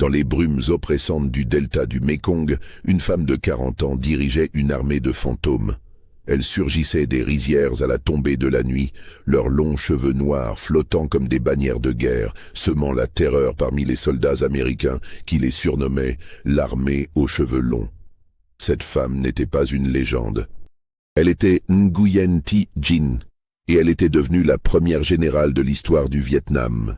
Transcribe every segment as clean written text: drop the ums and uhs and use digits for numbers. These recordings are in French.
Dans les brumes oppressantes du delta du Mékong, une femme de 40 ans dirigeait une armée de fantômes. Elle surgissait des rizières à la tombée de la nuit, leurs longs cheveux noirs flottant comme des bannières de guerre, semant la terreur parmi les soldats américains qui les surnommaient l'armée aux cheveux longs. Cette femme n'était pas une légende. Elle était Nguyen Thi Dinh, et elle était devenue la première générale de l'histoire du Vietnam.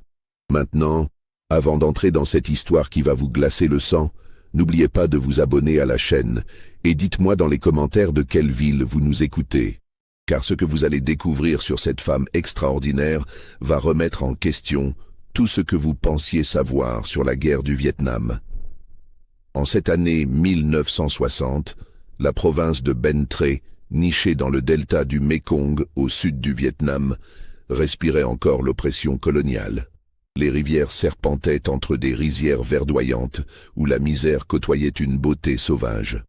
Maintenant, avant d'entrer dans cette histoire qui va vous glacer le sang, n'oubliez pas de vous abonner à la chaîne et dites-moi dans les commentaires de quelle ville vous nous écoutez. Car ce que vous allez découvrir sur cette femme extraordinaire va remettre en question tout ce que vous pensiez savoir sur la guerre du Vietnam. En cette année 1960, la province de Ben Tre, nichée dans le delta du Mékong au sud du Vietnam, respirait encore l'oppression coloniale. Les rivières serpentaient entre des rizières verdoyantes où la misère côtoyait une beauté sauvage.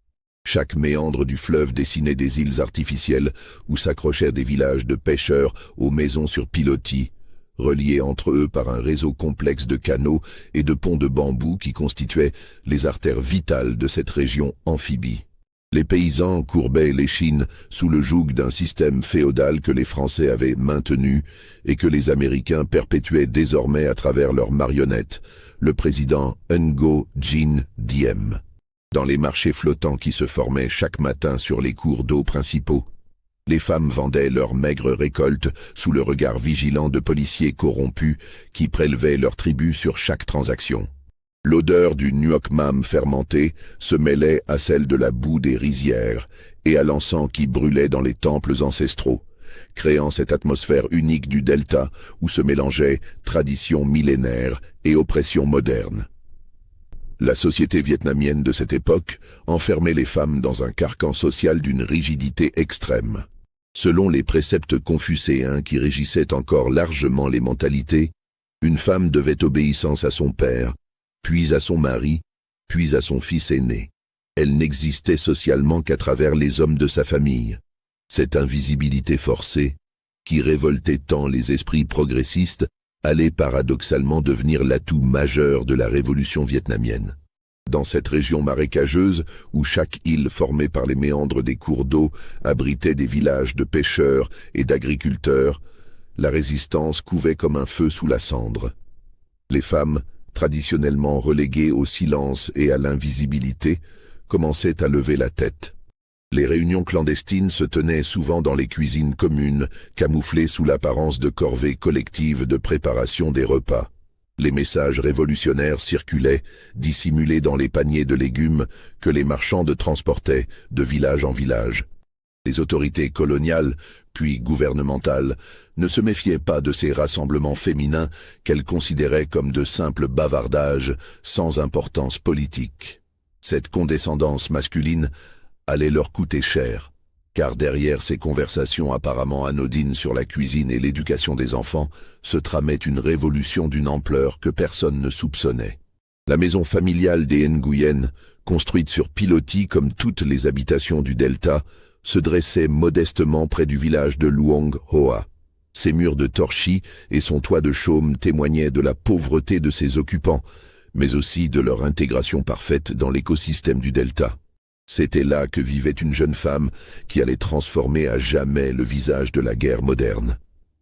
Chaque méandre du fleuve dessinait des îles artificielles où s'accrochaient des villages de pêcheurs aux maisons sur pilotis, reliés entre eux par un réseau complexe de canaux et de ponts de bambou qui constituaient les artères vitales de cette région amphibie. Les paysans courbaient l'échine sous le joug d'un système féodal que les Français avaient maintenu et que les Américains perpétuaient désormais à travers leurs marionnettes, le président Ngo Dinh Diem. Dans les marchés flottants qui se formaient chaque matin sur les cours d'eau principaux, les femmes vendaient leurs maigres récoltes sous le regard vigilant de policiers corrompus qui prélevaient leur tribut sur chaque transaction. L'odeur du nuoc mam fermenté se mêlait à celle de la boue des rizières et à l'encens qui brûlait dans les temples ancestraux, créant cette atmosphère unique du delta où se mélangeaient tradition millénaire et oppression moderne. La société vietnamienne de cette époque enfermait les femmes dans un carcan social d'une rigidité extrême. Selon les préceptes confucéens qui régissaient encore largement les mentalités, une femme devait obéissance à son père, puis à son mari, puis à son fils aîné. Elle n'existait socialement qu'à travers les hommes de sa famille. Cette invisibilité forcée, qui révoltait tant les esprits progressistes, allait paradoxalement devenir l'atout majeur de la révolution vietnamienne. Dans cette région marécageuse, où chaque île formée par les méandres des cours d'eau abritait des villages de pêcheurs et d'agriculteurs, la résistance couvait comme un feu sous la cendre. Les femmes, traditionnellement reléguées au silence et à l'invisibilité, commençaient à lever la tête. Les réunions clandestines se tenaient souvent dans les cuisines communes, camouflées sous l'apparence de corvées collectives de préparation des repas. Les messages révolutionnaires circulaient, dissimulés dans les paniers de légumes que les marchands transportaient de village en village. Les autorités coloniales, puis gouvernementales, ne se méfiaient pas de ces rassemblements féminins qu'elles considéraient comme de simples bavardages sans importance politique. Cette condescendance masculine allait leur coûter cher, car derrière ces conversations apparemment anodines sur la cuisine et l'éducation des enfants se tramait une révolution d'une ampleur que personne ne soupçonnait. La maison familiale des Nguyen, construite sur pilotis comme toutes les habitations du delta, se dressait modestement près du village de Luong Hoa. Ses murs de torchis et son toit de chaume témoignaient de la pauvreté de ses occupants, mais aussi de leur intégration parfaite dans l'écosystème du delta. C'était là que vivait une jeune femme qui allait transformer à jamais le visage de la guerre moderne.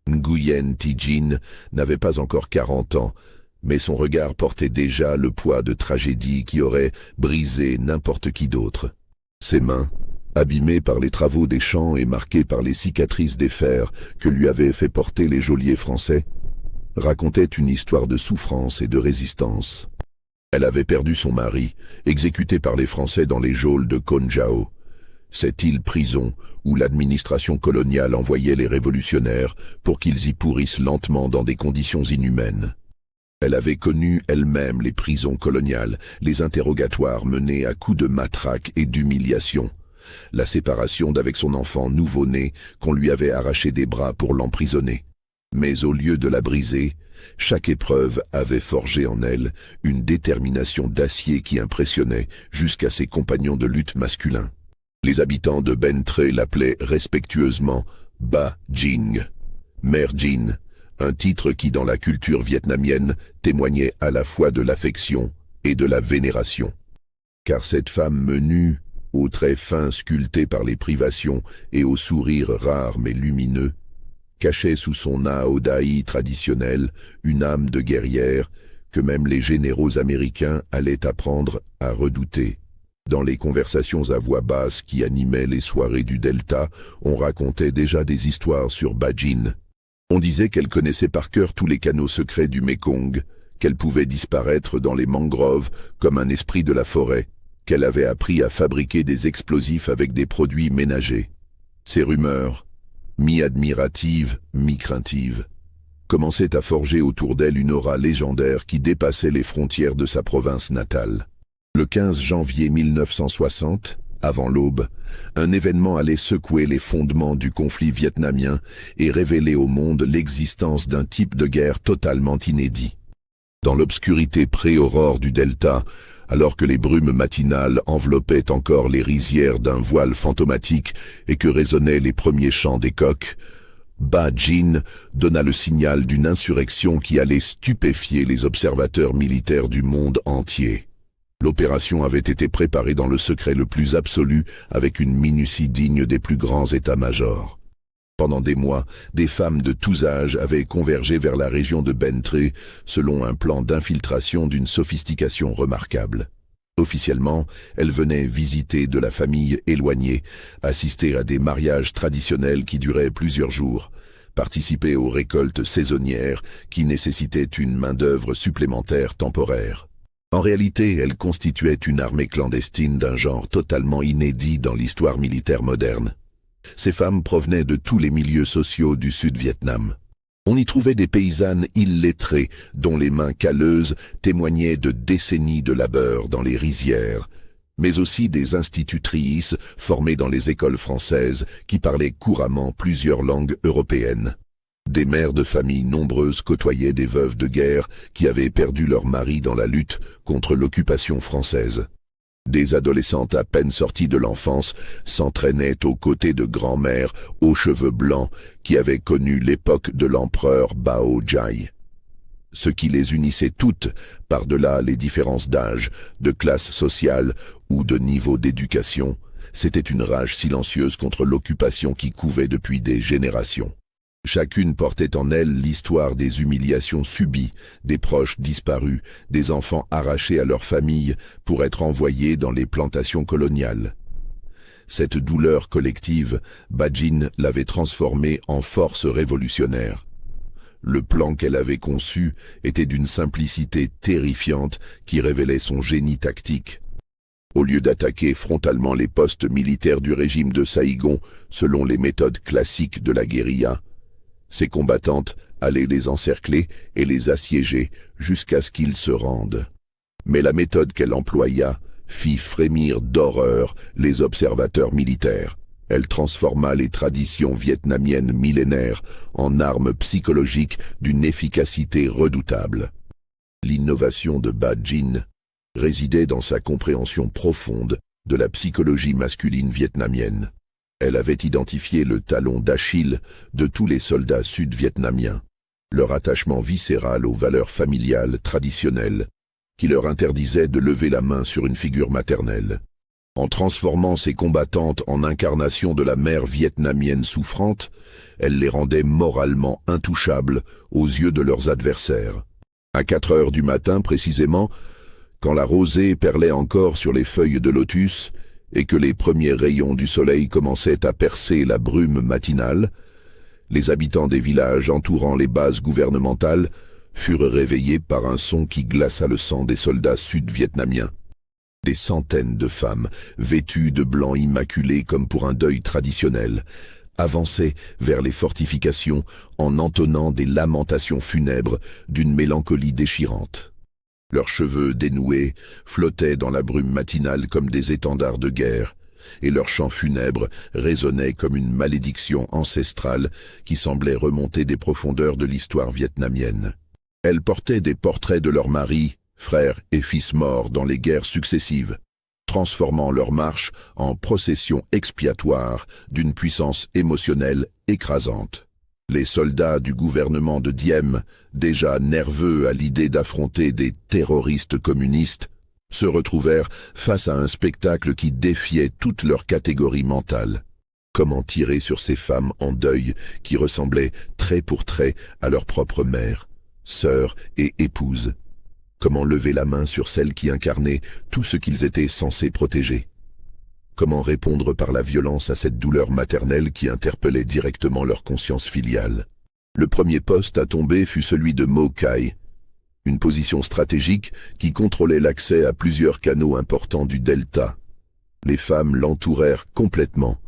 Nguyen Thi Dinh n'avait pas encore 40 ans, mais son regard portait déjà le poids de tragédies qui auraient brisé n'importe qui d'autre. Ses mains, abîmées par les travaux des champs et marquées par les cicatrices des fers que lui avaient fait porter les geôliers français, racontaient une histoire de souffrance et de résistance. Elle avait perdu son mari, exécuté par les Français dans les geôles de Con Chau, cette île-prison où l'administration coloniale envoyait les révolutionnaires pour qu'ils y pourrissent lentement dans des conditions inhumaines. Elle avait connu elle-même les prisons coloniales, les interrogatoires menés à coups de matraque et d'humiliation, la séparation d'avec son enfant nouveau-né qu'on lui avait arraché des bras pour l'emprisonner. Mais au lieu de la briser, chaque épreuve avait forgé en elle une détermination d'acier qui impressionnait jusqu'à ses compagnons de lutte masculins. Les habitants de Ben Tre l'appelaient respectueusement Ba Dinh, Mère Dinh, un titre qui dans la culture vietnamienne témoignait à la fois de l'affection et de la vénération. Car cette femme menue, aux traits fins sculptés par les privations et au sourire rare mais lumineux, cachait sous son aodaï traditionnel une âme de guerrière que même les généraux américains allaient apprendre à redouter. Dans les conversations à voix basse qui animaient les soirées du Delta, on racontait déjà des histoires sur Bajin. On disait qu'elle connaissait par cœur tous les canaux secrets du Mékong, qu'elle pouvait disparaître dans les mangroves comme un esprit de la forêt, qu'elle avait appris à fabriquer des explosifs avec des produits ménagers. Ces rumeurs, mi-admiratives, mi-craintives, commençaient à forger autour d'elle une aura légendaire qui dépassait les frontières de sa province natale. Le 15 janvier 1960, avant l'aube, un événement allait secouer les fondements du conflit vietnamien et révéler au monde l'existence d'un type de guerre totalement inédit. Dans l'obscurité pré-aurore du Delta, alors que les brumes matinales enveloppaient encore les rizières d'un voile fantomatique et que résonnaient les premiers chants des coqs, Bajin donna le signal d'une insurrection qui allait stupéfier les observateurs militaires du monde entier. L'opération avait été préparée dans le secret le plus absolu avec une minutie digne des plus grands états-majors. Pendant des mois, des femmes de tous âges avaient convergé vers la région de Ben Tre selon un plan d'infiltration d'une sophistication remarquable. Officiellement, elles venaient visiter de la famille éloignée, assister à des mariages traditionnels qui duraient plusieurs jours, participer aux récoltes saisonnières qui nécessitaient une main-d'œuvre supplémentaire temporaire. En réalité, elles constituaient une armée clandestine d'un genre totalement inédit dans l'histoire militaire moderne. Ces femmes provenaient de tous les milieux sociaux du Sud-Vietnam. On y trouvait des paysannes illettrées, dont les mains calleuses témoignaient de décennies de labeur dans les rizières, mais aussi des institutrices formées dans les écoles françaises qui parlaient couramment plusieurs langues européennes. Des mères de familles nombreuses côtoyaient des veuves de guerre qui avaient perdu leur mari dans la lutte contre l'occupation française. Des adolescentes à peine sorties de l'enfance s'entraînaient aux côtés de grands-mères aux cheveux blancs qui avaient connu l'époque de l'empereur Bao Jai. Ce qui les unissait toutes, par-delà les différences d'âge, de classe sociale ou de niveau d'éducation, c'était une rage silencieuse contre l'occupation qui couvait depuis des générations. Chacune portait en elle l'histoire des humiliations subies, des proches disparus, des enfants arrachés à leur famille pour être envoyés dans les plantations coloniales. Cette douleur collective, Bajin l'avait transformée en force révolutionnaire. Le plan qu'elle avait conçu était d'une simplicité terrifiante qui révélait son génie tactique. Au lieu d'attaquer frontalement les postes militaires du régime de Saïgon selon les méthodes classiques de la guérilla, ces combattantes allaient les encercler et les assiéger jusqu'à ce qu'ils se rendent. Mais la méthode qu'elle employa fit frémir d'horreur les observateurs militaires. Elle transforma les traditions vietnamiennes millénaires en armes psychologiques d'une efficacité redoutable. L'innovation de Bajin résidait dans sa compréhension profonde de la psychologie masculine vietnamienne. Elle avait identifié le talon d'Achille de tous les soldats sud-vietnamiens, leur attachement viscéral aux valeurs familiales traditionnelles qui leur interdisait de lever la main sur une figure maternelle. En transformant ces combattantes en incarnation de la mère vietnamienne souffrante, elle les rendait moralement intouchables aux yeux de leurs adversaires. À 4 heures du matin précisément, quand la rosée perlait encore sur les feuilles de lotus, et que les premiers rayons du soleil commençaient à percer la brume matinale, les habitants des villages entourant les bases gouvernementales furent réveillés par un son qui glaça le sang des soldats sud-vietnamiens. Des centaines de femmes, vêtues de blanc immaculé comme pour un deuil traditionnel, avançaient vers les fortifications en entonnant des lamentations funèbres d'une mélancolie déchirante. Leurs cheveux dénoués flottaient dans la brume matinale comme des étendards de guerre, et leurs chants funèbres résonnaient comme une malédiction ancestrale qui semblait remonter des profondeurs de l'histoire vietnamienne. Elles portaient des portraits de leurs maris, frères et fils morts dans les guerres successives, transformant leur marche en procession expiatoire d'une puissance émotionnelle écrasante. Les soldats du gouvernement de Diem, déjà nerveux à l'idée d'affronter des terroristes communistes, se retrouvèrent face à un spectacle qui défiait toute leur catégorie mentale. Comment tirer sur ces femmes en deuil qui ressemblaient trait pour trait à leur propre mère, sœur et épouse? Comment lever la main sur celles qui incarnaient tout ce qu'ils étaient censés protéger? Comment répondre par la violence à cette douleur maternelle qui interpellait directement leur conscience filiale? Le premier poste à tomber fut celui de Mo Kai, une position stratégique qui contrôlait l'accès à plusieurs canaux importants du delta. Les femmes l'entourèrent complètement,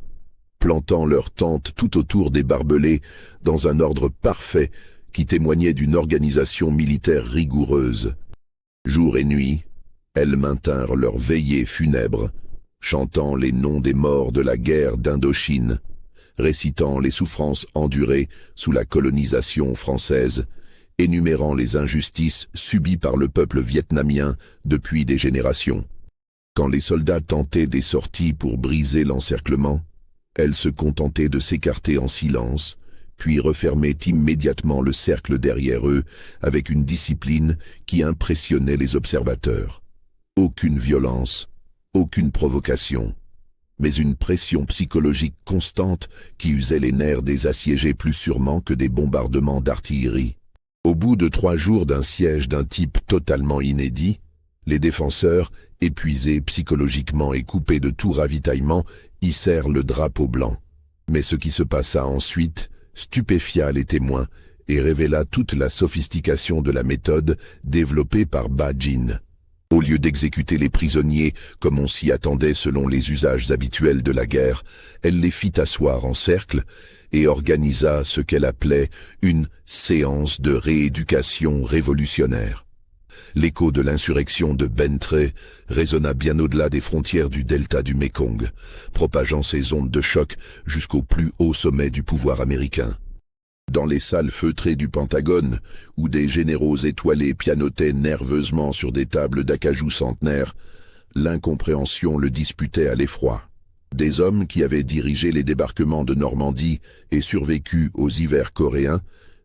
plantant leurs tentes tout autour des barbelés dans un ordre parfait qui témoignait d'une organisation militaire rigoureuse. Jour et nuit, elles maintinrent leur veillée funèbre, chantant les noms des morts de la guerre d'Indochine, récitant les souffrances endurées sous la colonisation française, énumérant les injustices subies par le peuple vietnamien depuis des générations. Quand les soldats tentaient des sorties pour briser l'encerclement, elles se contentaient de s'écarter en silence, puis refermaient immédiatement le cercle derrière eux avec une discipline qui impressionnait les observateurs. Aucune violence, aucune provocation, mais une pression psychologique constante qui usait les nerfs des assiégés plus sûrement que des bombardements d'artillerie. Au bout de 3 jours d'un siège d'un type totalement inédit, les défenseurs, épuisés psychologiquement et coupés de tout ravitaillement, hissèrent le drapeau blanc. Mais ce qui se passa ensuite stupéfia les témoins et révéla toute la sophistication de la méthode développée par Ba Jin. Au lieu d'exécuter les prisonniers comme on s'y attendait selon les usages habituels de la guerre, elle les fit asseoir en cercle et organisa ce qu'elle appelait une séance de rééducation révolutionnaire. L'écho de l'insurrection de Bentre résonna bien au-delà des frontières du delta du Mékong, propageant ses ondes de choc jusqu'au plus haut sommet du pouvoir américain. Dans les salles feutrées du Pentagone, où des généraux étoilés pianotaient nerveusement sur des tables d'acajou centenaires, l'incompréhension le disputait à l'effroi. Des hommes qui avaient dirigé les débarquements de Normandie et survécu aux hivers coréens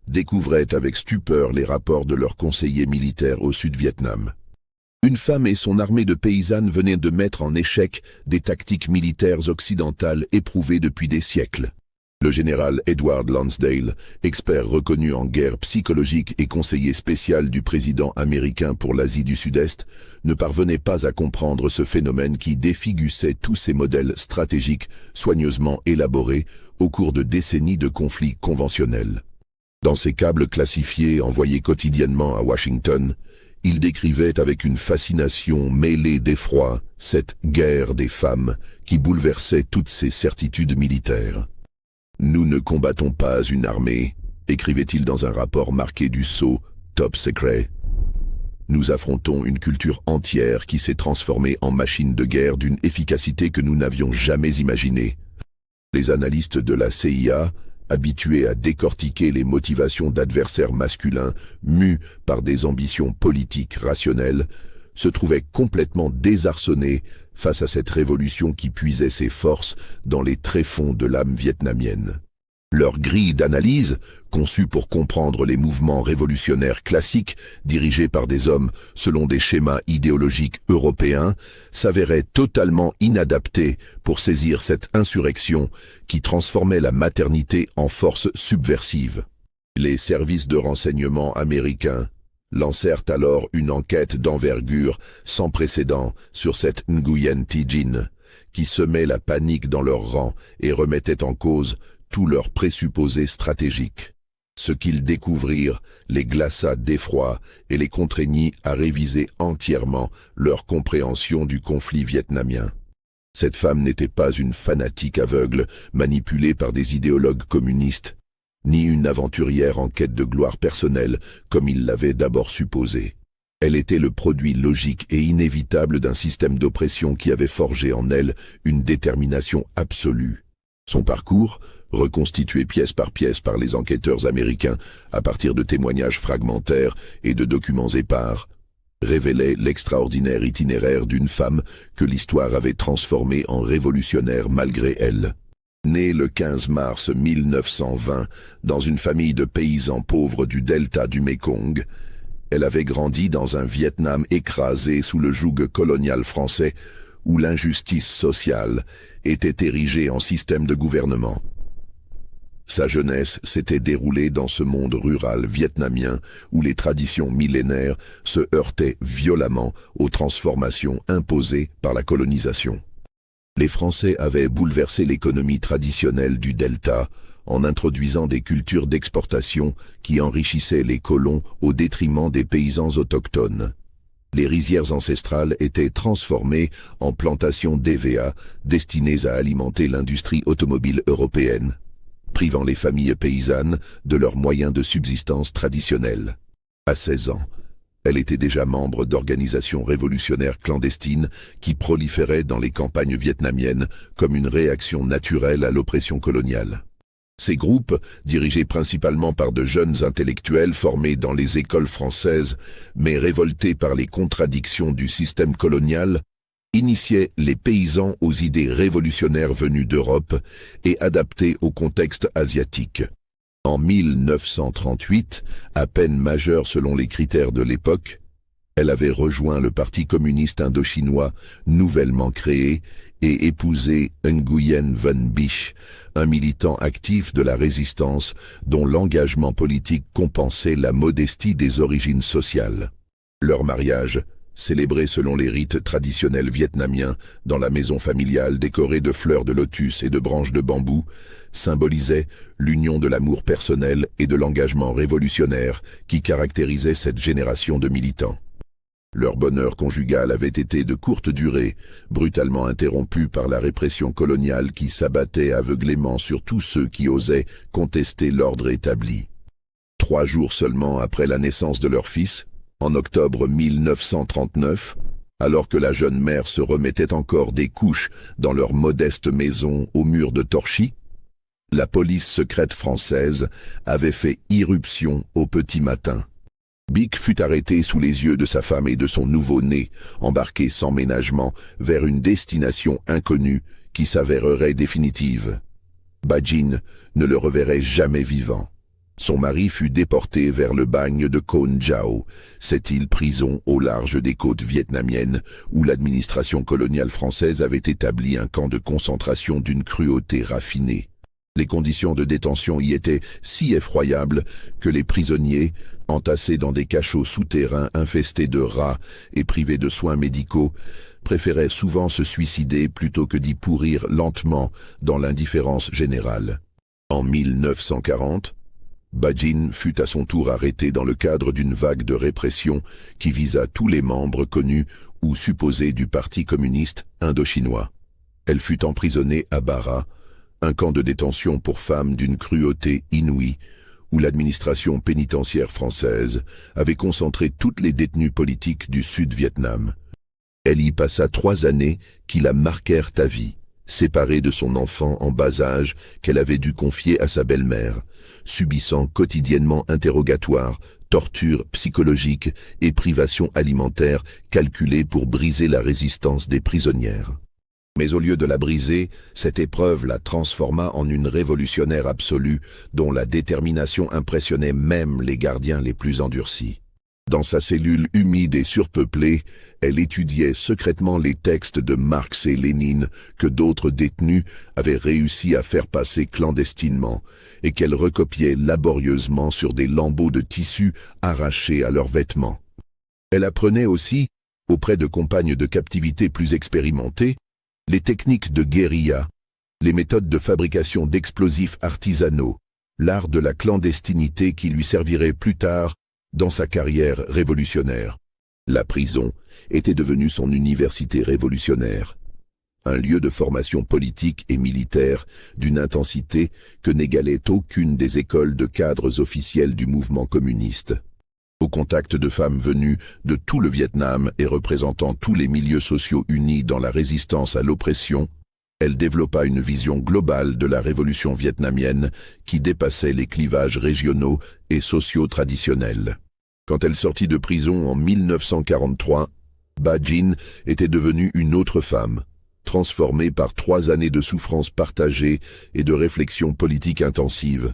découvraient avec stupeur les rapports de leurs conseillers militaires au Sud-Vietnam. Une femme et son armée de paysannes venaient de mettre en échec des tactiques militaires occidentales éprouvées depuis des siècles. Le général Edward Lonsdale, expert reconnu en guerre psychologique et conseiller spécial du président américain pour l'Asie du Sud-Est, ne parvenait pas à comprendre ce phénomène qui défigurait tous ces modèles stratégiques soigneusement élaborés au cours de décennies de conflits conventionnels. Dans ses câbles classifiés envoyés quotidiennement à Washington, il décrivait avec une fascination mêlée d'effroi cette guerre des femmes qui bouleversait toutes ses certitudes militaires. « Nous ne combattons pas une armée », écrivait-il dans un rapport marqué du sceau « Top Secret ». Nous affrontons une culture entière qui s'est transformée en machine de guerre d'une efficacité que nous n'avions jamais imaginée. Les analystes de la CIA, habitués à décortiquer les motivations d'adversaires masculins mus par des ambitions politiques rationnelles, se trouvaient complètement désarçonnés face à cette révolution qui puisait ses forces dans les tréfonds de l'âme vietnamienne. Leur grille d'analyse, conçue pour comprendre les mouvements révolutionnaires classiques dirigés par des hommes selon des schémas idéologiques européens, s'avérait totalement inadaptée pour saisir cette insurrection qui transformait la maternité en force subversive. Les services de renseignement américains lancèrent alors une enquête d'envergure sans précédent sur cette Nguyen Thi Dinh, qui semait la panique dans leurs rangs et remettait en cause tous leurs présupposés stratégiques. Ce qu'ils découvrirent les glaça d'effroi et les contraignit à réviser entièrement leur compréhension du conflit vietnamien. Cette femme n'était pas une fanatique aveugle manipulée par des idéologues communistes, ni une aventurière en quête de gloire personnelle, comme il l'avait d'abord supposé. Elle était le produit logique et inévitable d'un système d'oppression qui avait forgé en elle une détermination absolue. Son parcours, reconstitué pièce par les enquêteurs américains à partir de témoignages fragmentaires et de documents épars, révélait l'extraordinaire itinéraire d'une femme que l'histoire avait transformée en révolutionnaire malgré elle. Née le 15 mars 1920 dans une famille de paysans pauvres du delta du Mékong, Elle avait grandi dans un Vietnam écrasé sous le joug colonial français, où l'injustice sociale était érigée en système de gouvernement. Sa jeunesse s'était déroulée dans ce monde rural vietnamien où les traditions millénaires se heurtaient violemment aux transformations imposées par la colonisation. Les Français avaient bouleversé l'économie traditionnelle du Delta en introduisant des cultures d'exportation qui enrichissaient les colons au détriment des paysans autochtones. Les rizières ancestrales étaient transformées en plantations d'EVA destinées à alimenter l'industrie automobile européenne, privant les familles paysannes de leurs moyens de subsistance traditionnels. À 16 ans, elle était déjà membre d'organisations révolutionnaires clandestines qui proliféraient dans les campagnes vietnamiennes comme une réaction naturelle à l'oppression coloniale. Ces groupes, dirigés principalement par de jeunes intellectuels formés dans les écoles françaises, mais révoltés par les contradictions du système colonial, initiaient les paysans aux idées révolutionnaires venues d'Europe et adaptées au contexte asiatique. En 1938, à peine majeure selon les critères de l'époque, elle avait rejoint le Parti communiste indo-chinois nouvellement créé et épousé Nguyen Van Bich, un militant actif de la résistance dont l'engagement politique compensait la modestie des origines sociales. Leur mariage, célébré selon les rites traditionnels vietnamiens dans la maison familiale décorée de fleurs de lotus et de branches de bambou, symbolisait l'union de l'amour personnel et de l'engagement révolutionnaire qui caractérisait cette génération de militants. Leur bonheur conjugal avait été de courte durée, brutalement interrompu par la répression coloniale qui s'abattait aveuglément sur tous ceux qui osaient contester l'ordre établi. 3 jours seulement après la naissance de leur fils, en octobre 1939, alors que la jeune mère se remettait encore des couches dans leur modeste maison aux murs de torchis, la police secrète française avait fait irruption au petit matin. Bic fut arrêté sous les yeux de sa femme et de son nouveau-né, embarqué sans ménagement vers une destination inconnue qui s'avérerait définitive. Ba Dinh ne le reverrait jamais vivant. Son mari fut déporté vers le bagne de Con Dao, cette île prison au large des côtes vietnamiennes où l'administration coloniale française avait établi un camp de concentration d'une cruauté raffinée. Les conditions de détention y étaient si effroyables que les prisonniers, entassés dans des cachots souterrains infestés de rats et privés de soins médicaux, préféraient souvent se suicider plutôt que d'y pourrir lentement dans l'indifférence générale. En 1940, Ba Dinh fut à son tour arrêté dans le cadre d'une vague de répression qui visa tous les membres connus ou supposés du Parti communiste indo-chinois. Elle fut emprisonnée à Bara, un camp de détention pour femmes d'une cruauté inouïe, où l'administration pénitentiaire française avait concentré toutes les détenues politiques du Sud-Vietnam. Elle y passa 3 années qui la marquèrent à vie, séparée de son enfant en bas âge qu'elle avait dû confier à sa belle-mère, subissant quotidiennement interrogatoires, tortures psychologiques et privations alimentaires calculées pour briser la résistance des prisonnières. Mais au lieu de la briser, cette épreuve la transforma en une révolutionnaire absolue dont la détermination impressionnait même les gardiens les plus endurcis. Dans sa cellule humide et surpeuplée, elle étudiait secrètement les textes de Marx et Lénine que d'autres détenus avaient réussi à faire passer clandestinement et qu'elle recopiait laborieusement sur des lambeaux de tissu arrachés à leurs vêtements. Elle apprenait aussi, auprès de compagnes de captivité plus expérimentées, les techniques de guérilla, les méthodes de fabrication d'explosifs artisanaux, l'art de la clandestinité qui lui servirait plus tard dans sa carrière révolutionnaire. La prison était devenue son université révolutionnaire, un lieu de formation politique et militaire d'une intensité que n'égalait aucune des écoles de cadres officiels du mouvement communiste. Au contact de femmes venues de tout le Vietnam et représentant tous les milieux sociaux unis dans la résistance à l'oppression, elle développa une vision globale de la révolution vietnamienne qui dépassait les clivages régionaux et sociaux traditionnels. Quand elle sortit de prison en 1943, Ba Dinh était devenue une autre femme, transformée par 3 années de souffrances partagées et de réflexion politique intensive.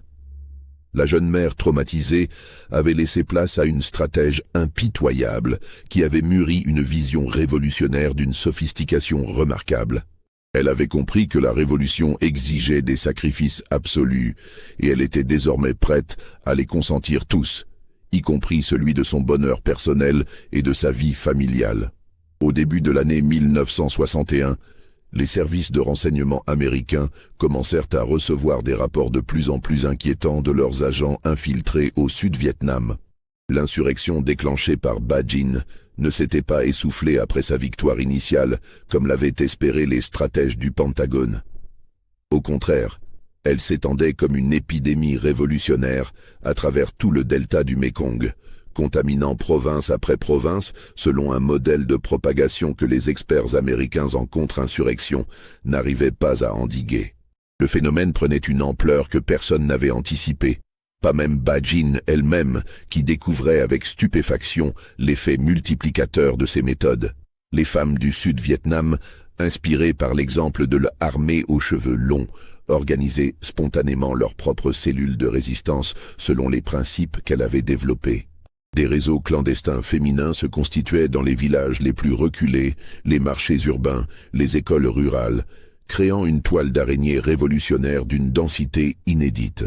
La jeune mère traumatisée avait laissé place à une stratège impitoyable qui avait mûri une vision révolutionnaire d'une sophistication remarquable. Elle avait compris que la révolution exigeait des sacrifices absolus et elle était désormais prête à les consentir tous, y compris celui de son bonheur personnel et de sa vie familiale. Au début de l'année 1961, les services de renseignement américains commencèrent à recevoir des rapports de plus en plus inquiétants de leurs agents infiltrés au Sud-Vietnam. L'insurrection déclenchée par Ba Jin ne s'était pas essoufflée après sa victoire initiale, comme l'avaient espéré les stratèges du Pentagone. Au contraire, elle s'étendait comme une épidémie révolutionnaire à travers tout le delta du Mékong, contaminant province après province selon un modèle de propagation que les experts américains en contre-insurrection n'arrivaient pas à endiguer. Le phénomène prenait une ampleur que personne n'avait anticipée, pas même Ba Jin elle-même qui découvrait avec stupéfaction l'effet multiplicateur de ces méthodes. Les femmes du Sud-Vietnam, inspirées par l'exemple de l'armée aux cheveux longs, organisaient spontanément leurs propres cellules de résistance selon les principes qu'elle avait développés. Des réseaux clandestins féminins se constituaient dans les villages les plus reculés, les marchés urbains, les écoles rurales, créant une toile d'araignée révolutionnaire d'une densité inédite.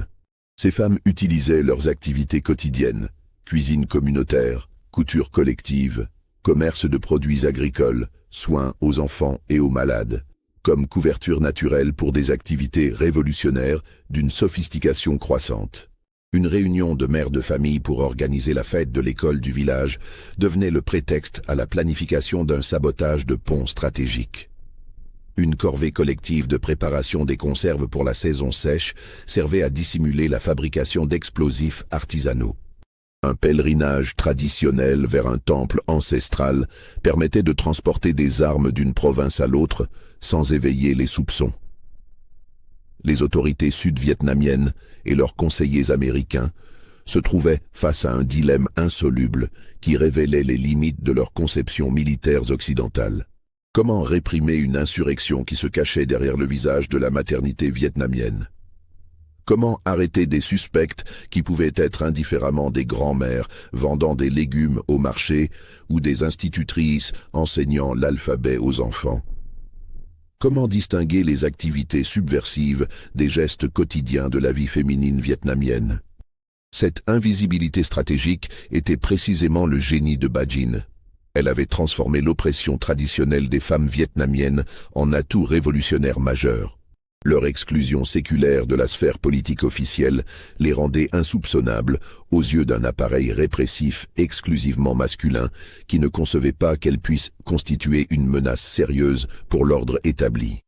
Ces femmes utilisaient leurs activités quotidiennes, cuisine communautaire, couture collective, commerce de produits agricoles, soins aux enfants et aux malades, comme couverture naturelle pour des activités révolutionnaires d'une sophistication croissante. Une réunion de mères de famille pour organiser la fête de l'école du village devenait le prétexte à la planification d'un sabotage de pont stratégique. Une corvée collective de préparation des conserves pour la saison sèche servait à dissimuler la fabrication d'explosifs artisanaux. Un pèlerinage traditionnel vers un temple ancestral permettait de transporter des armes d'une province à l'autre sans éveiller les soupçons. Les autorités sud-vietnamiennes et leurs conseillers américains se trouvaient face à un dilemme insoluble qui révélait les limites de leurs conceptions militaires occidentales. Comment réprimer une insurrection qui se cachait derrière le visage de la maternité vietnamienne? Comment arrêter des suspects qui pouvaient être indifféremment des grands-mères vendant des légumes au marché ou des institutrices enseignant l'alphabet aux enfants? Comment distinguer les activités subversives des gestes quotidiens de la vie féminine vietnamienne? Cette invisibilité stratégique était précisément le génie de Ba Jin. Elle avait transformé l'oppression traditionnelle des femmes vietnamiennes en atout révolutionnaire majeur. Leur exclusion séculaire de la sphère politique officielle les rendait insoupçonnables aux yeux d'un appareil répressif exclusivement masculin qui ne concevait pas qu'elle puisse constituer une menace sérieuse pour l'ordre établi.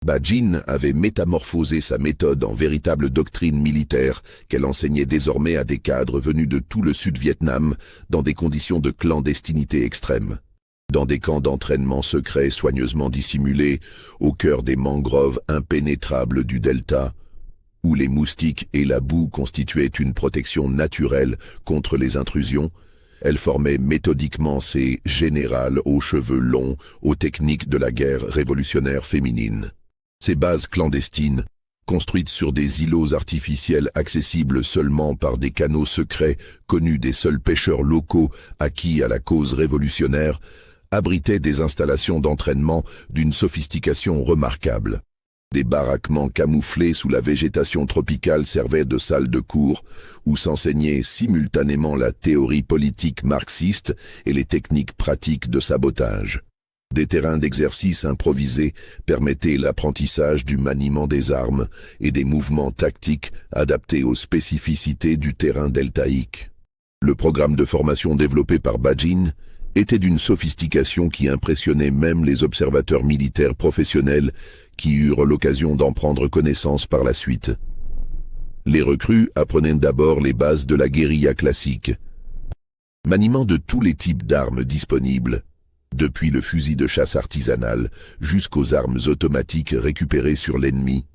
Ba Jin avait métamorphosé sa méthode en véritable doctrine militaire qu'elle enseignait désormais à des cadres venus de tout le Sud-Vietnam dans des conditions de clandestinité extrême. Dans des camps d'entraînement secrets soigneusement dissimulés, au cœur des mangroves impénétrables du delta, où les moustiques et la boue constituaient une protection naturelle contre les intrusions, elle formait méthodiquement ses générales aux cheveux longs aux techniques de la guerre révolutionnaire féminine. Ces bases clandestines, construites sur des îlots artificiels accessibles seulement par des canaux secrets connus des seuls pêcheurs locaux acquis à la cause révolutionnaire, abritaient des installations d'entraînement d'une sophistication remarquable. Des baraquements camouflés sous la végétation tropicale servaient de salles de cours où s'enseignaient simultanément la théorie politique marxiste et les techniques pratiques de sabotage. Des terrains d'exercice improvisés permettaient l'apprentissage du maniement des armes et des mouvements tactiques adaptés aux spécificités du terrain deltaïque. Le programme de formation développé par Ba Jin était d'une sophistication qui impressionnait même les observateurs militaires professionnels qui eurent l'occasion d'en prendre connaissance par la suite. Les recrues apprenaient d'abord les bases de la guérilla classique. Maniement de tous les types d'armes disponibles, depuis le fusil de chasse artisanal jusqu'aux armes automatiques récupérées sur l'ennemi,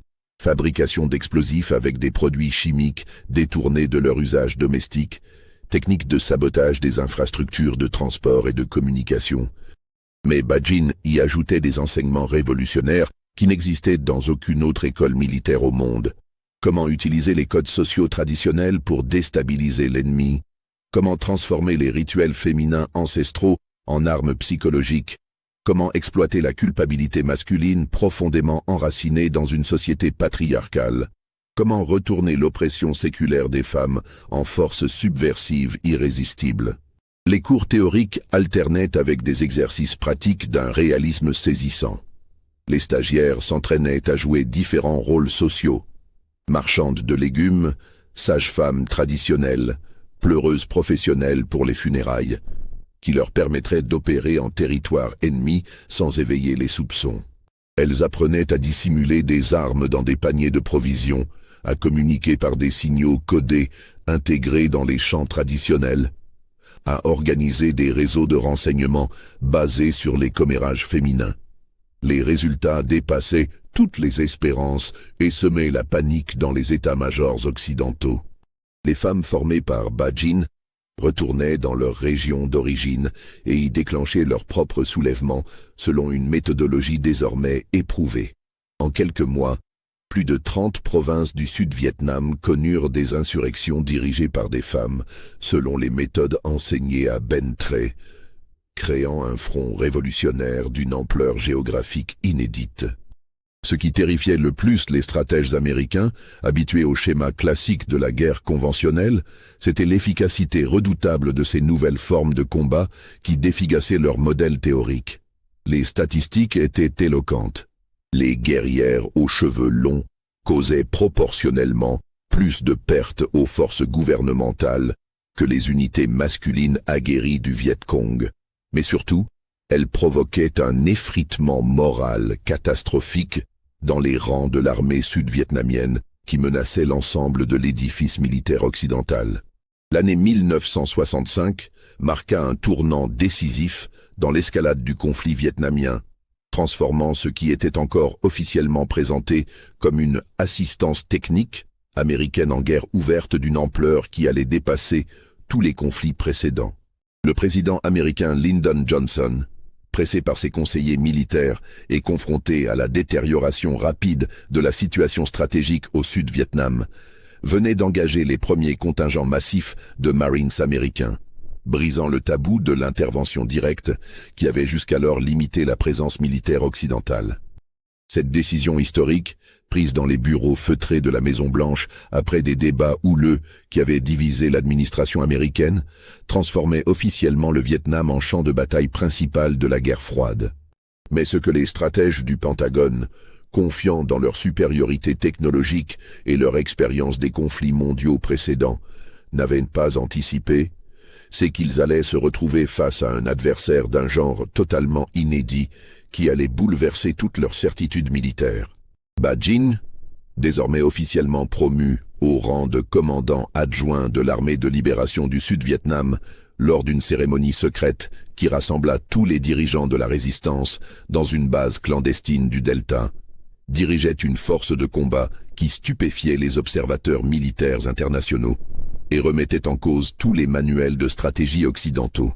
fabrication d'explosifs avec des produits chimiques détournés de leur usage domestique, techniques de sabotage des infrastructures de transport et de communication. Mais Ba Jin y ajoutait des enseignements révolutionnaires qui n'existaient dans aucune autre école militaire au monde, Comment utiliser les codes sociaux traditionnels pour déstabiliser l'ennemi? Comment transformer les rituels féminins ancestraux en armes psychologiques? Comment exploiter la culpabilité masculine profondément enracinée dans une société patriarcale? Comment retourner l'oppression séculaire des femmes en force subversive irrésistible? Les cours théoriques alternaient avec des exercices pratiques d'un réalisme saisissant. Les stagiaires s'entraînaient à jouer différents rôles sociaux. Marchandes de légumes, sages-femmes traditionnelles, pleureuses professionnelles pour les funérailles, qui leur permettraient d'opérer en territoire ennemi sans éveiller les soupçons. Elles apprenaient à dissimuler des armes dans des paniers de provisions, à communiquer par des signaux codés intégrés dans les champs traditionnels, à organiser des réseaux de renseignements basés sur les commérages féminins. Les résultats dépassaient toutes les espérances et semaient la panique dans les états-majors occidentaux. Les femmes formées par Bajin retournaient dans leur région d'origine et y déclenchaient leur propre soulèvement selon une méthodologie désormais éprouvée. En quelques mois, plus de 30 provinces du Sud-Vietnam connurent des insurrections dirigées par des femmes, selon les méthodes enseignées à Ben Tre, créant un front révolutionnaire d'une ampleur géographique inédite. Ce qui terrifiait le plus les stratèges américains, habitués au schéma classique de la guerre conventionnelle, c'était l'efficacité redoutable de ces nouvelles formes de combat qui défigassaient leur modèle théorique. Les statistiques étaient éloquentes. Les guerrières aux cheveux longs causaient proportionnellement plus de pertes aux forces gouvernementales que les unités masculines aguerries du Viet Cong. Mais surtout, elles provoquaient un effritement moral catastrophique dans les rangs de l'armée sud-vietnamienne qui menaçait l'ensemble de l'édifice militaire occidental. L'année 1965 marqua un tournant décisif dans l'escalade du conflit vietnamien, transformant ce qui était encore officiellement présenté comme une assistance technique américaine en guerre ouverte d'une ampleur qui allait dépasser tous les conflits précédents. Le président américain Lyndon Johnson, pressé par ses conseillers militaires et confronté à la détérioration rapide de la situation stratégique au Sud-Vietnam, venait d'engager les premiers contingents massifs de Marines américains, brisant le tabou de l'intervention directe qui avait jusqu'alors limité la présence militaire occidentale. Cette décision historique, prise dans les bureaux feutrés de la Maison-Blanche après des débats houleux qui avaient divisé l'administration américaine, transformait officiellement le Vietnam en champ de bataille principal de la guerre froide. Mais ce que les stratèges du Pentagone, confiants dans leur supériorité technologique et leur expérience des conflits mondiaux précédents, n'avaient pas anticipé, c'est qu'ils allaient se retrouver face à un adversaire d'un genre totalement inédit qui allait bouleverser toute leur certitude militaire. Bajin, désormais officiellement promu au rang de commandant adjoint de l'armée de libération du Sud-Vietnam, lors d'une cérémonie secrète qui rassembla tous les dirigeants de la résistance dans une base clandestine du Delta, dirigeait une force de combat qui stupéfiait les observateurs militaires internationaux et remettait en cause tous les manuels de stratégie occidentaux.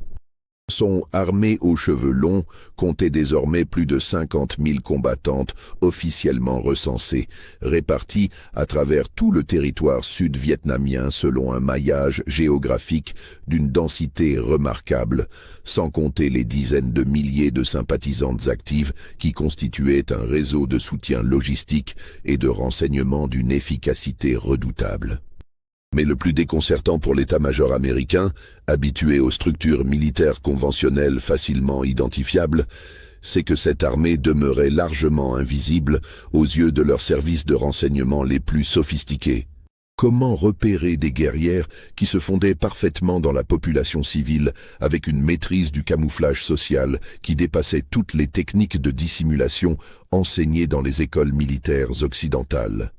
Son armée aux cheveux longs comptait désormais plus de 50 000 combattantes officiellement recensées, réparties à travers tout le territoire sud-vietnamien selon un maillage géographique d'une densité remarquable, sans compter les dizaines de milliers de sympathisantes actives qui constituaient un réseau de soutien logistique et de renseignement d'une efficacité redoutable. Mais le plus déconcertant pour l'état-major américain, habitué aux structures militaires conventionnelles facilement identifiables, c'est que cette armée demeurait largement invisible aux yeux de leurs services de renseignement les plus sophistiqués. Comment repérer des guerrières qui se fondaient parfaitement dans la population civile avec une maîtrise du camouflage social qui dépassait toutes les techniques de dissimulation enseignées dans les écoles militaires occidentales?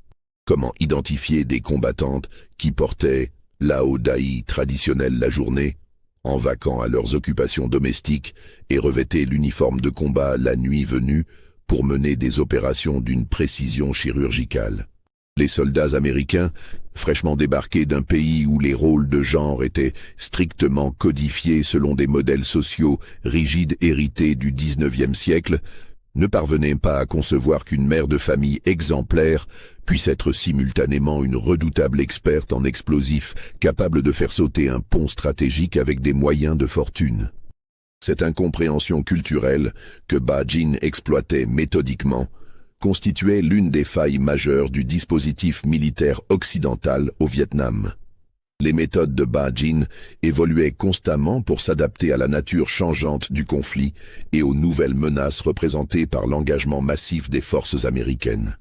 Comment identifier des combattantes qui portaient lao dai traditionnel la journée, en vaquant à leurs occupations domestiques et revêtaient l'uniforme de combat la nuit venue pour mener des opérations d'une précision chirurgicale? Les soldats américains, fraîchement débarqués d'un pays où les rôles de genre étaient strictement codifiés selon des modèles sociaux rigides hérités du XIXe siècle, ne parvenait pas à concevoir qu'une mère de famille exemplaire puisse être simultanément une redoutable experte en explosifs capable de faire sauter un pont stratégique avec des moyens de fortune. Cette incompréhension culturelle, que Ba Jin exploitait méthodiquement, constituait l'une des failles majeures du dispositif militaire occidental au Vietnam. Les méthodes de Ba Jin évoluaient constamment pour s'adapter à la nature changeante du conflit et aux nouvelles menaces représentées par l'engagement massif des forces américaines.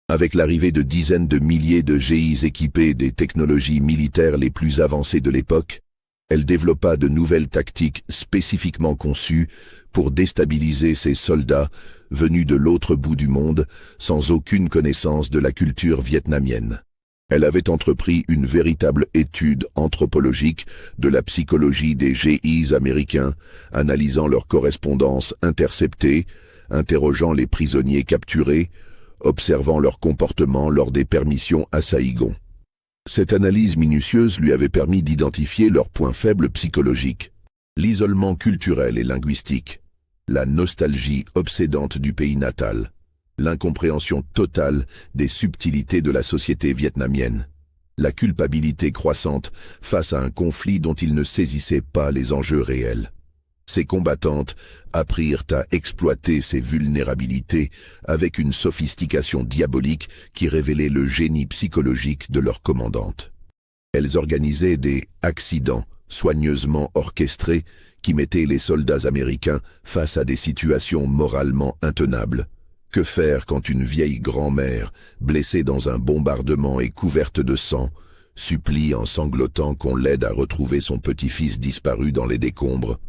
Avec l'arrivée de dizaines de milliers de GIs équipés des technologies militaires les plus avancées de l'époque, elle développa de nouvelles tactiques spécifiquement conçues pour déstabiliser ces soldats venus de l'autre bout du monde sans aucune connaissance de la culture vietnamienne. Elle avait entrepris une véritable étude anthropologique de la psychologie des GIs américains, analysant leurs correspondances interceptées, interrogeant les prisonniers capturés, observant leur comportement lors des permissions à Saïgon. Cette analyse minutieuse lui avait permis d'identifier leurs points faibles psychologiques, l'isolement culturel et linguistique, la nostalgie obsédante du pays natal, l'incompréhension totale des subtilités de la société vietnamienne, la culpabilité croissante face à un conflit dont ils ne saisissaient pas les enjeux réels. Ces combattantes apprirent à exploiter ces vulnérabilités avec une sophistication diabolique qui révélait le génie psychologique de leur commandante. Elles organisaient des « accidents » soigneusement orchestrés qui mettaient les soldats américains face à des situations moralement intenables. Que faire quand une vieille grand-mère, blessée dans un bombardement et couverte de sang, supplie en sanglotant qu'on l'aide à retrouver son petit-fils disparu dans les décombres?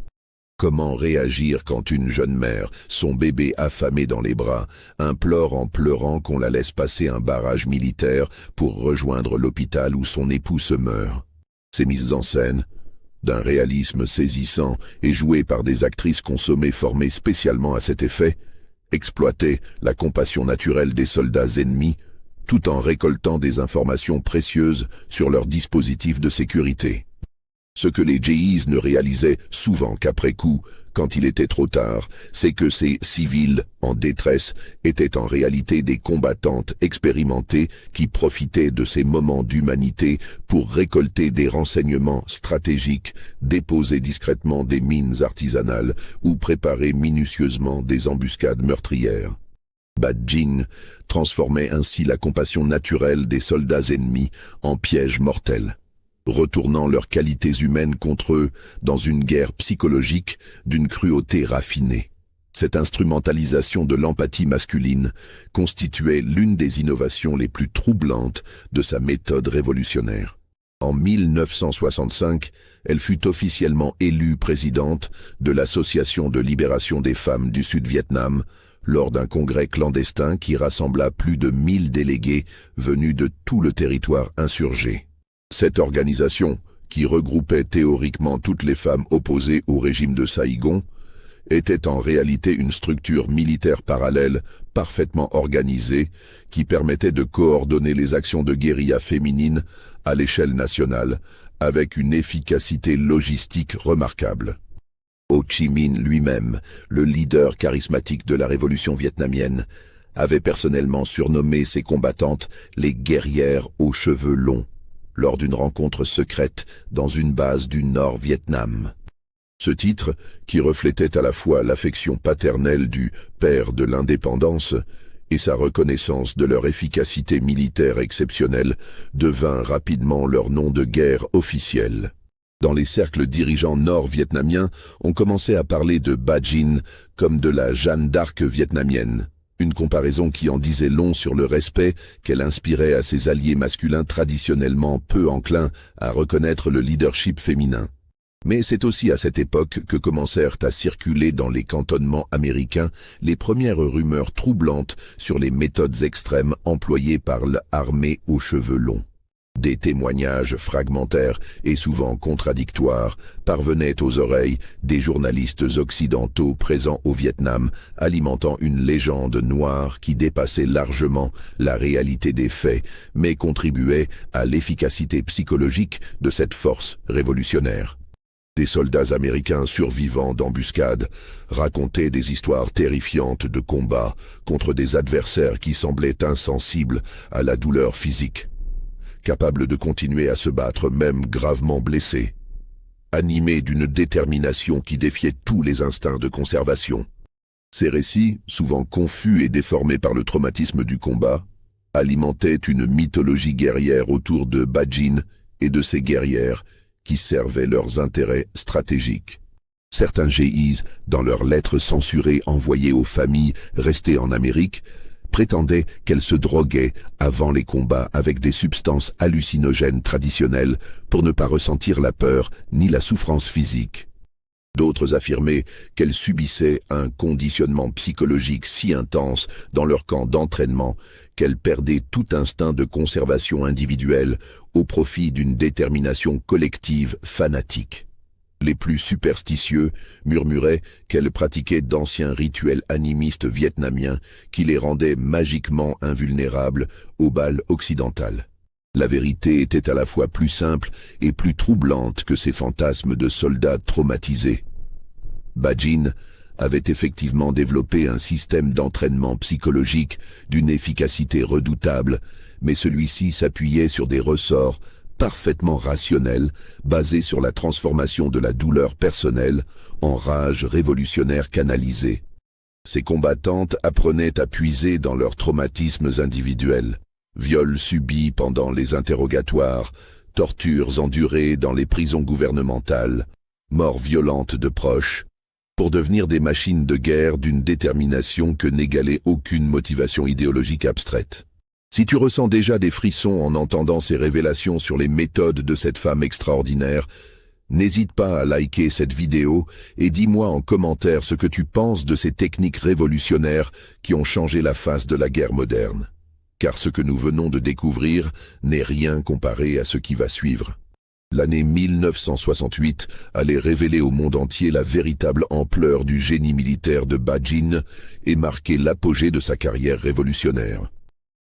Comment réagir quand une jeune mère, son bébé affamé dans les bras, implore en pleurant qu'on la laisse passer un barrage militaire pour rejoindre l'hôpital où son époux se meurt? Ces mises en scène, d'un réalisme saisissant et jouées par des actrices consommées formées spécialement à cet effet, exploitaient la compassion naturelle des soldats ennemis, tout en récoltant des informations précieuses sur leurs dispositifs de sécurité. Ce que les GIs ne réalisaient souvent qu'après coup, quand il était trop tard, c'est que ces civils en détresse étaient en réalité des combattantes expérimentées qui profitaient de ces moments d'humanité pour récolter des renseignements stratégiques, déposer discrètement des mines artisanales ou préparer minutieusement des embuscades meurtrières. Ba Jin transformait ainsi la compassion naturelle des soldats ennemis en piège mortel, retournant leurs qualités humaines contre eux dans une guerre psychologique d'une cruauté raffinée. Cette instrumentalisation de l'empathie masculine constituait l'une des innovations les plus troublantes de sa méthode révolutionnaire. En 1965, elle fut officiellement élue présidente de l'Association de libération des femmes du Sud-Vietnam lors d'un congrès clandestin qui rassembla plus de 1000 délégués venus de tout le territoire insurgé. Cette organisation, qui regroupait théoriquement toutes les femmes opposées au régime de Saïgon, était en réalité une structure militaire parallèle parfaitement organisée qui permettait de coordonner les actions de guérilla féminine à l'échelle nationale avec une efficacité logistique remarquable. Ho Chi Minh lui-même, le leader charismatique de la révolution vietnamienne, avait personnellement surnommé ses combattantes les guerrières aux cheveux longs, lors d'une rencontre secrète dans une base du Nord-Vietnam. Ce titre, qui reflétait à la fois l'affection paternelle du « père de l'indépendance » et sa reconnaissance de leur efficacité militaire exceptionnelle, devint rapidement leur nom de guerre officiel. Dans les cercles dirigeants nord-vietnamiens, on commençait à parler de Ba Jin comme de la Jeanne d'Arc vietnamienne. Une comparaison qui en disait long sur le respect qu'elle inspirait à ses alliés masculins traditionnellement peu enclins à reconnaître le leadership féminin. Mais c'est aussi à cette époque que commencèrent à circuler dans les cantonnements américains les premières rumeurs troublantes sur les méthodes extrêmes employées par l'armée aux cheveux longs. Des témoignages fragmentaires et souvent contradictoires parvenaient aux oreilles des journalistes occidentaux présents au Vietnam, alimentant une légende noire qui dépassait largement la réalité des faits, mais contribuait à l'efficacité psychologique de cette force révolutionnaire. Des soldats américains survivants d'embuscades racontaient des histoires terrifiantes de combats contre des adversaires qui semblaient insensibles à la douleur physique, capables de continuer à se battre même gravement blessés, animés d'une détermination qui défiait tous les instincts de conservation. Ces récits, souvent confus et déformés par le traumatisme du combat, alimentaient une mythologie guerrière autour de Bajin et de ses guerrières qui servaient leurs intérêts stratégiques. Certains GIs, dans leurs lettres censurées envoyées aux familles restées en Amérique, prétendaient qu'elles se droguaient avant les combats avec des substances hallucinogènes traditionnelles pour ne pas ressentir la peur ni la souffrance physique. D'autres affirmaient qu'elles subissaient un conditionnement psychologique si intense dans leur camp d'entraînement qu'elles perdaient tout instinct de conservation individuelle au profit d'une détermination collective fanatique. Les plus superstitieux murmuraient qu'elles pratiquaient d'anciens rituels animistes vietnamiens qui les rendaient magiquement invulnérables aux balles occidentales. La vérité était à la fois plus simple et plus troublante que ces fantasmes de soldats traumatisés. Bajin avait effectivement développé un système d'entraînement psychologique d'une efficacité redoutable, mais celui-ci s'appuyait sur des ressorts parfaitement rationnels, basés sur la transformation de la douleur personnelle en rage révolutionnaire canalisée. Ces combattantes apprenaient à puiser dans leurs traumatismes individuels. Viols subis pendant les interrogatoires, tortures endurées dans les prisons gouvernementales, morts violentes de proches, pour devenir des machines de guerre d'une détermination que n'égalait aucune motivation idéologique abstraite. Si tu ressens déjà des frissons en entendant ces révélations sur les méthodes de cette femme extraordinaire, n'hésite pas à liker cette vidéo et dis-moi en commentaire ce que tu penses de ces techniques révolutionnaires qui ont changé la face de la guerre moderne. Car ce que nous venons de découvrir n'est rien comparé à ce qui va suivre. L'année 1968 allait révéler au monde entier la véritable ampleur du génie militaire de Bajin et marquer l'apogée de sa carrière révolutionnaire.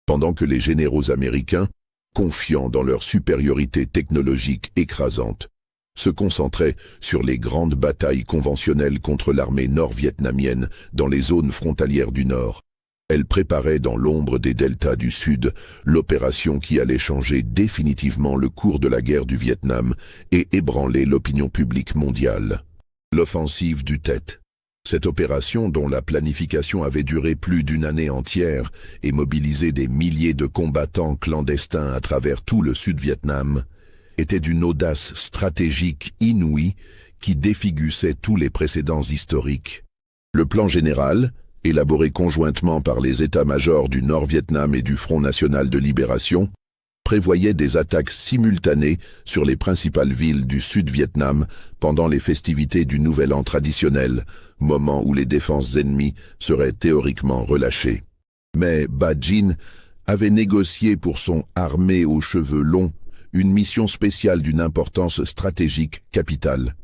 Pendant que les généraux américains, confiants dans leur supériorité technologique écrasante, se concentraient sur les grandes batailles conventionnelles contre l'armée nord-vietnamienne dans les zones frontalières du Nord, elle préparait dans l'ombre des deltas du Sud l'opération qui allait changer définitivement le cours de la guerre du Vietnam et ébranler l'opinion publique mondiale. L'offensive du Tet. Cette opération, dont la planification avait duré plus d'une année entière et mobilisé des milliers de combattants clandestins à travers tout le Sud-Vietnam, était d'une audace stratégique inouïe qui défigurait tous les précédents historiques. Le plan général, élaboré conjointement par les états-majors du Nord-Vietnam et du Front national de libération, prévoyait des attaques simultanées sur les principales villes du Sud-Vietnam pendant les festivités du Nouvel An traditionnel, moment où les défenses ennemies seraient théoriquement relâchées. Mais Bajin avait négocié pour son armée aux cheveux longs une mission spéciale d'une importance stratégique capitale.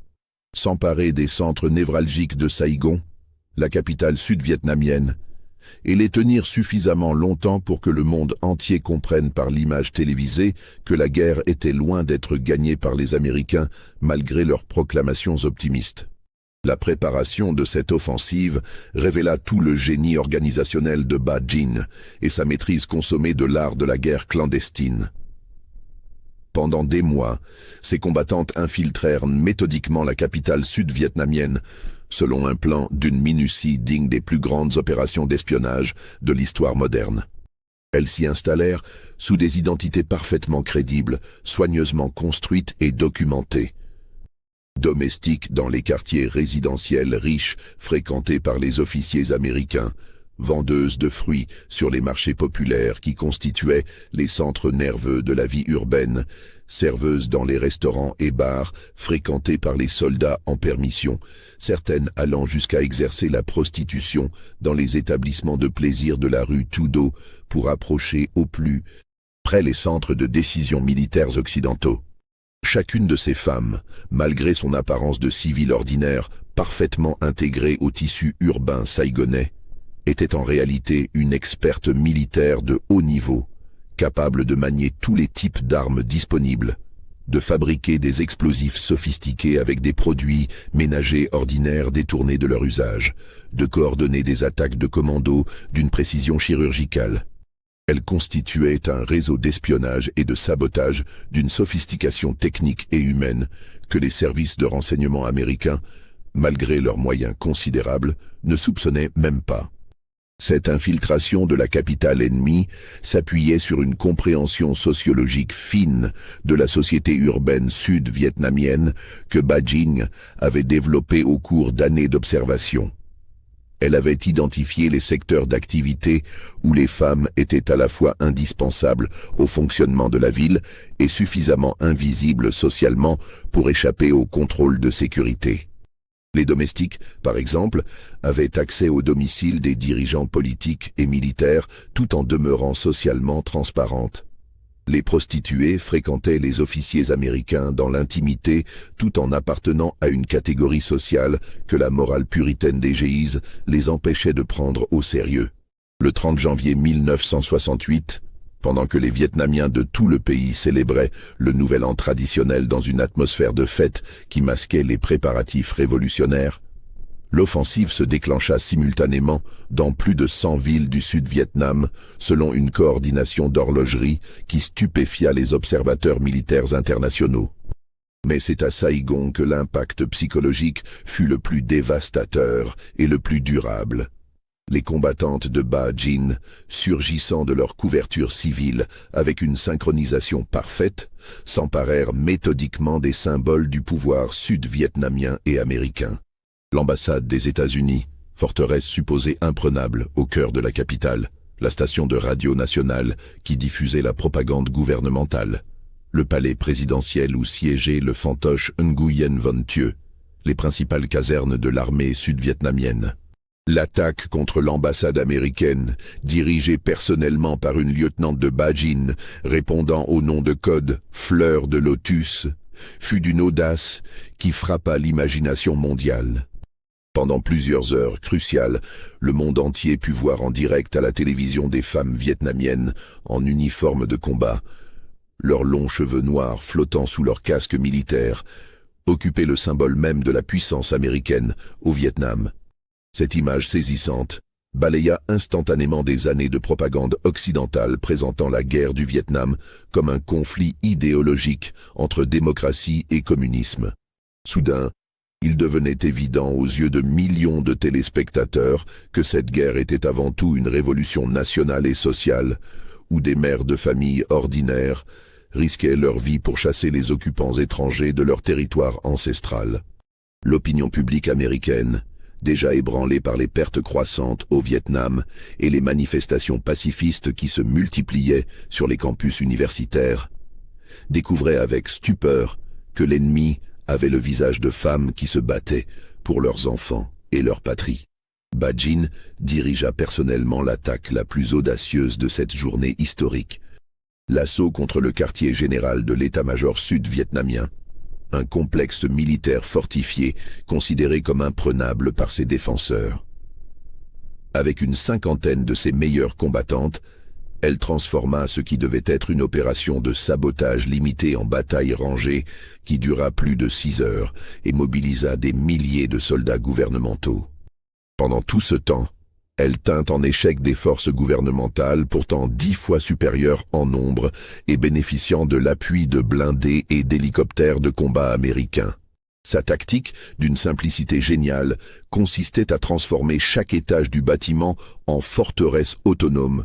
S'emparer des centres névralgiques de Saigon, la capitale sud-vietnamienne, et les tenir suffisamment longtemps pour que le monde entier comprenne par l'image télévisée que la guerre était loin d'être gagnée par les Américains malgré leurs proclamations optimistes. La préparation de cette offensive révéla tout le génie organisationnel de Bajin et sa maîtrise consommée de l'art de la guerre clandestine. Pendant des mois, ces combattantes infiltrèrent méthodiquement la capitale sud-vietnamienne, selon un plan d'une minutie digne des plus grandes opérations d'espionnage de l'histoire moderne. Elles s'y installèrent sous des identités parfaitement crédibles, soigneusement construites et documentées. Domestiques dans les quartiers résidentiels riches fréquentés par les officiers américains, vendeuses de fruits sur les marchés populaires qui constituaient les centres nerveux de la vie urbaine, serveuses dans les restaurants et bars fréquentés par les soldats en permission, certaines allant jusqu'à exercer la prostitution dans les établissements de plaisir de la rue Tudo pour approcher au plus près les centres de décision militaires occidentaux. Chacune de ces femmes, malgré son apparence de civile ordinaire, parfaitement intégrée au tissu urbain saïgonais, était en réalité une experte militaire de haut niveau, capable de manier tous les types d'armes disponibles, de fabriquer des explosifs sophistiqués avec des produits ménagers ordinaires détournés de leur usage, de coordonner des attaques de commando d'une précision chirurgicale. Elle constituait un réseau d'espionnage et de sabotage d'une sophistication technique et humaine que les services de renseignement américains, malgré leurs moyens considérables, ne soupçonnaient même pas. Cette infiltration de la capitale ennemie s'appuyait sur une compréhension sociologique fine de la société urbaine sud-vietnamienne que Ba Jing avait développée au cours d'années d'observation. Elle avait identifié les secteurs d'activité où les femmes étaient à la fois indispensables au fonctionnement de la ville et suffisamment invisibles socialement pour échapper au contrôle de sécurité. Les domestiques, par exemple, avaient accès au domicile des dirigeants politiques et militaires tout en demeurant socialement transparentes. Les prostituées fréquentaient les officiers américains dans l'intimité tout en appartenant à une catégorie sociale que la morale puritaine des Géises les empêchait de prendre au sérieux. Le 30 janvier 1968, pendant que les Vietnamiens de tout le pays célébraient le Nouvel An traditionnel dans une atmosphère de fête qui masquait les préparatifs révolutionnaires, l'offensive se déclencha simultanément dans plus de 100 villes du Sud-Vietnam, selon une coordination d'horlogerie qui stupéfia les observateurs militaires internationaux. Mais c'est à Saigon que l'impact psychologique fut le plus dévastateur et le plus durable. Les combattantes de Ba Jin, surgissant de leur couverture civile avec une synchronisation parfaite, s'emparèrent méthodiquement des symboles du pouvoir sud-vietnamien et américain. L'ambassade des États-Unis, forteresse supposée imprenable au cœur de la capitale, la station de radio nationale qui diffusait la propagande gouvernementale, le palais présidentiel où siégeait le fantoche Nguyen Van Thieu, les principales casernes de l'armée sud-vietnamienne. L'attaque contre l'ambassade américaine, dirigée personnellement par une lieutenant de Ba Jin, répondant au nom de code « Fleur de Lotus », fut d'une audace qui frappa l'imagination mondiale. Pendant plusieurs heures cruciales, le monde entier put voir en direct à la télévision des femmes vietnamiennes en uniforme de combat, leurs longs cheveux noirs flottant sous leurs casques militaires, occuper le symbole même de la puissance américaine au Vietnam. Cette image saisissante balaya instantanément des années de propagande occidentale présentant la guerre du Vietnam comme un conflit idéologique entre démocratie et communisme. Soudain, il devenait évident aux yeux de millions de téléspectateurs que cette guerre était avant tout une révolution nationale et sociale, où des mères de famille ordinaires risquaient leur vie pour chasser les occupants étrangers de leur territoire ancestral. L'opinion publique américaine, déjà ébranlée par les pertes croissantes au Vietnam et les manifestations pacifistes qui se multipliaient sur les campus universitaires, découvrait avec stupeur que l'ennemi avait le visage de femmes qui se battaient pour leurs enfants et leur patrie. Ba Jin dirigea personnellement l'attaque la plus audacieuse de cette journée historique, l'assaut contre le quartier général de l'état-major sud-vietnamien, un complexe militaire fortifié considéré comme imprenable par ses défenseurs. Avec une cinquantaine de ses meilleures combattantes, elle transforma ce qui devait être une opération de sabotage limitée en bataille rangée qui dura plus de 6 heures et mobilisa des milliers de soldats gouvernementaux. Pendant tout ce temps, elle tint en échec des forces gouvernementales pourtant 10 fois supérieures en nombre et bénéficiant de l'appui de blindés et d'hélicoptères de combat américains. Sa tactique, d'une simplicité géniale, consistait à transformer chaque étage du bâtiment en forteresse autonome,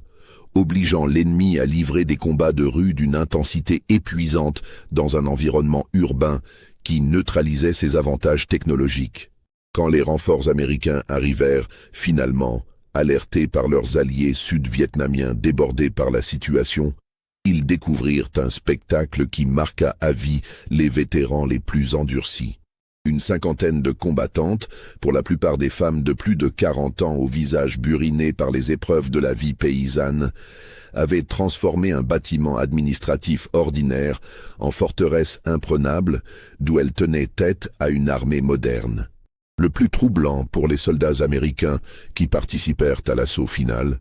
obligeant l'ennemi à livrer des combats de rue d'une intensité épuisante dans un environnement urbain qui neutralisait ses avantages technologiques. Quand les renforts américains arrivèrent, finalement, alertés par leurs alliés sud-vietnamiens débordés par la situation, ils découvrirent un spectacle qui marqua à vie les vétérans les plus endurcis. Une cinquantaine de combattantes, pour la plupart des femmes de plus de 40 ans au visage buriné par les épreuves de la vie paysanne, avaient transformé un bâtiment administratif ordinaire en forteresse imprenable d'où elles tenaient tête à une armée moderne. Le plus troublant pour les soldats américains qui participèrent à l'assaut final,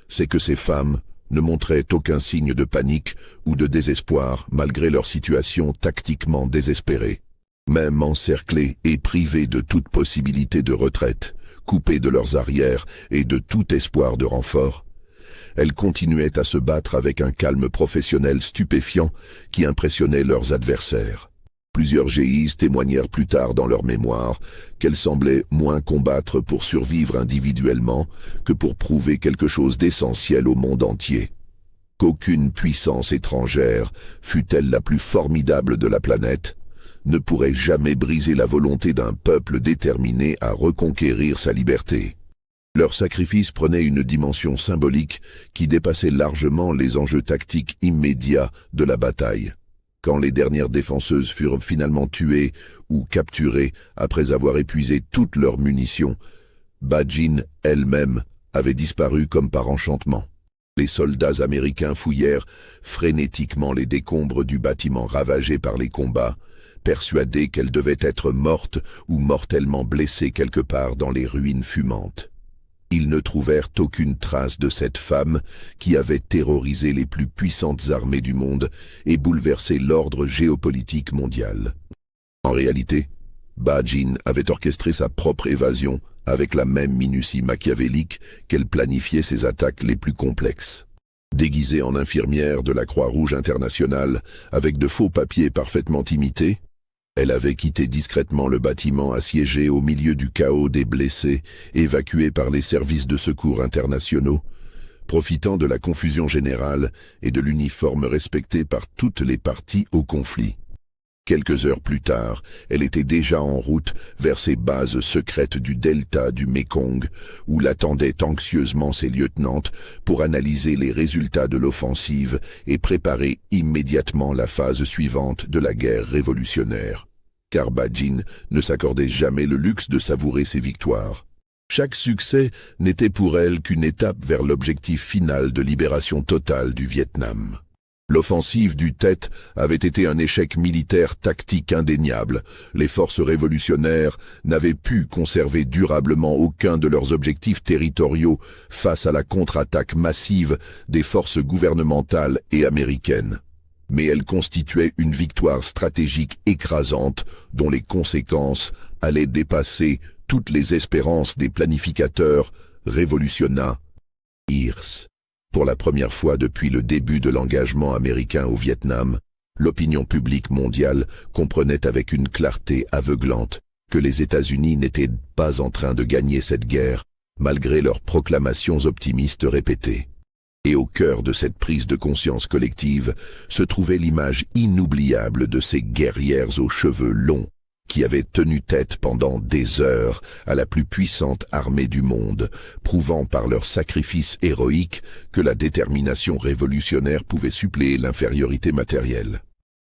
c'est que ces femmes, ne montraient aucun signe de panique ou de désespoir malgré leur situation tactiquement désespérée. Même encerclés et privés de toute possibilité de retraite, coupés de leurs arrières et de tout espoir de renfort, elles continuaient à se battre avec un calme professionnel stupéfiant qui impressionnait leurs adversaires. Plusieurs GIs témoignèrent plus tard dans leur mémoire qu'elles semblaient moins combattre pour survivre individuellement que pour prouver quelque chose d'essentiel au monde entier. Qu'aucune puissance étrangère, fût-elle la plus formidable de la planète, ne pourrait jamais briser la volonté d'un peuple déterminé à reconquérir sa liberté. Leur sacrifice prenait une dimension symbolique qui dépassait largement les enjeux tactiques immédiats de la bataille. Quand les dernières défenseuses furent finalement tuées ou capturées après avoir épuisé toutes leurs munitions, Badjine elle-même avait disparu comme par enchantement. Les soldats américains fouillèrent frénétiquement les décombres du bâtiment ravagé par les combats, persuadés qu'elle devait être morte ou mortellement blessée quelque part dans les ruines fumantes. Ils ne trouvèrent aucune trace de cette femme qui avait terrorisé les plus puissantes armées du monde et bouleversé l'ordre géopolitique mondial. En réalité, Badjine avait orchestré sa propre évasion avec la même minutie machiavélique qu'elle planifiait ses attaques les plus complexes. Déguisée en infirmière de la Croix-Rouge internationale, avec de faux papiers parfaitement imités, elle avait quitté discrètement le bâtiment assiégé au milieu du chaos des blessés, évacués par les services de secours internationaux, profitant de la confusion générale et de l'uniforme respecté par toutes les parties au conflit. Quelques heures plus tard, elle était déjà en route vers ses bases secrètes du delta du Mékong, où l'attendaient anxieusement ses lieutenantes pour analyser les résultats de l'offensive et préparer immédiatement la phase suivante de la guerre révolutionnaire. Car Badjine ne s'accordait jamais le luxe de savourer ses victoires. Chaque succès n'était pour elle qu'une étape vers l'objectif final de libération totale du Vietnam. L'offensive du Tet avait été un échec militaire tactique indéniable. Les forces révolutionnaires n'avaient pu conserver durablement aucun de leurs objectifs territoriaux face à la contre-attaque massive des forces gouvernementales et américaines. Mais elle constituait une victoire stratégique écrasante dont les conséquences allaient dépasser toutes les espérances des planificateurs révolutionnaires. Pour la première fois depuis le début de l'engagement américain au Vietnam, l'opinion publique mondiale comprenait avec une clarté aveuglante que les États-Unis n'étaient pas en train de gagner cette guerre, malgré leurs proclamations optimistes répétées. Et au cœur de cette prise de conscience collective se trouvait l'image inoubliable de ces guerrières aux cheveux longs qui avaient tenu tête pendant des heures à la plus puissante armée du monde, prouvant par leur sacrifice héroïque que la détermination révolutionnaire pouvait suppléer l'infériorité matérielle.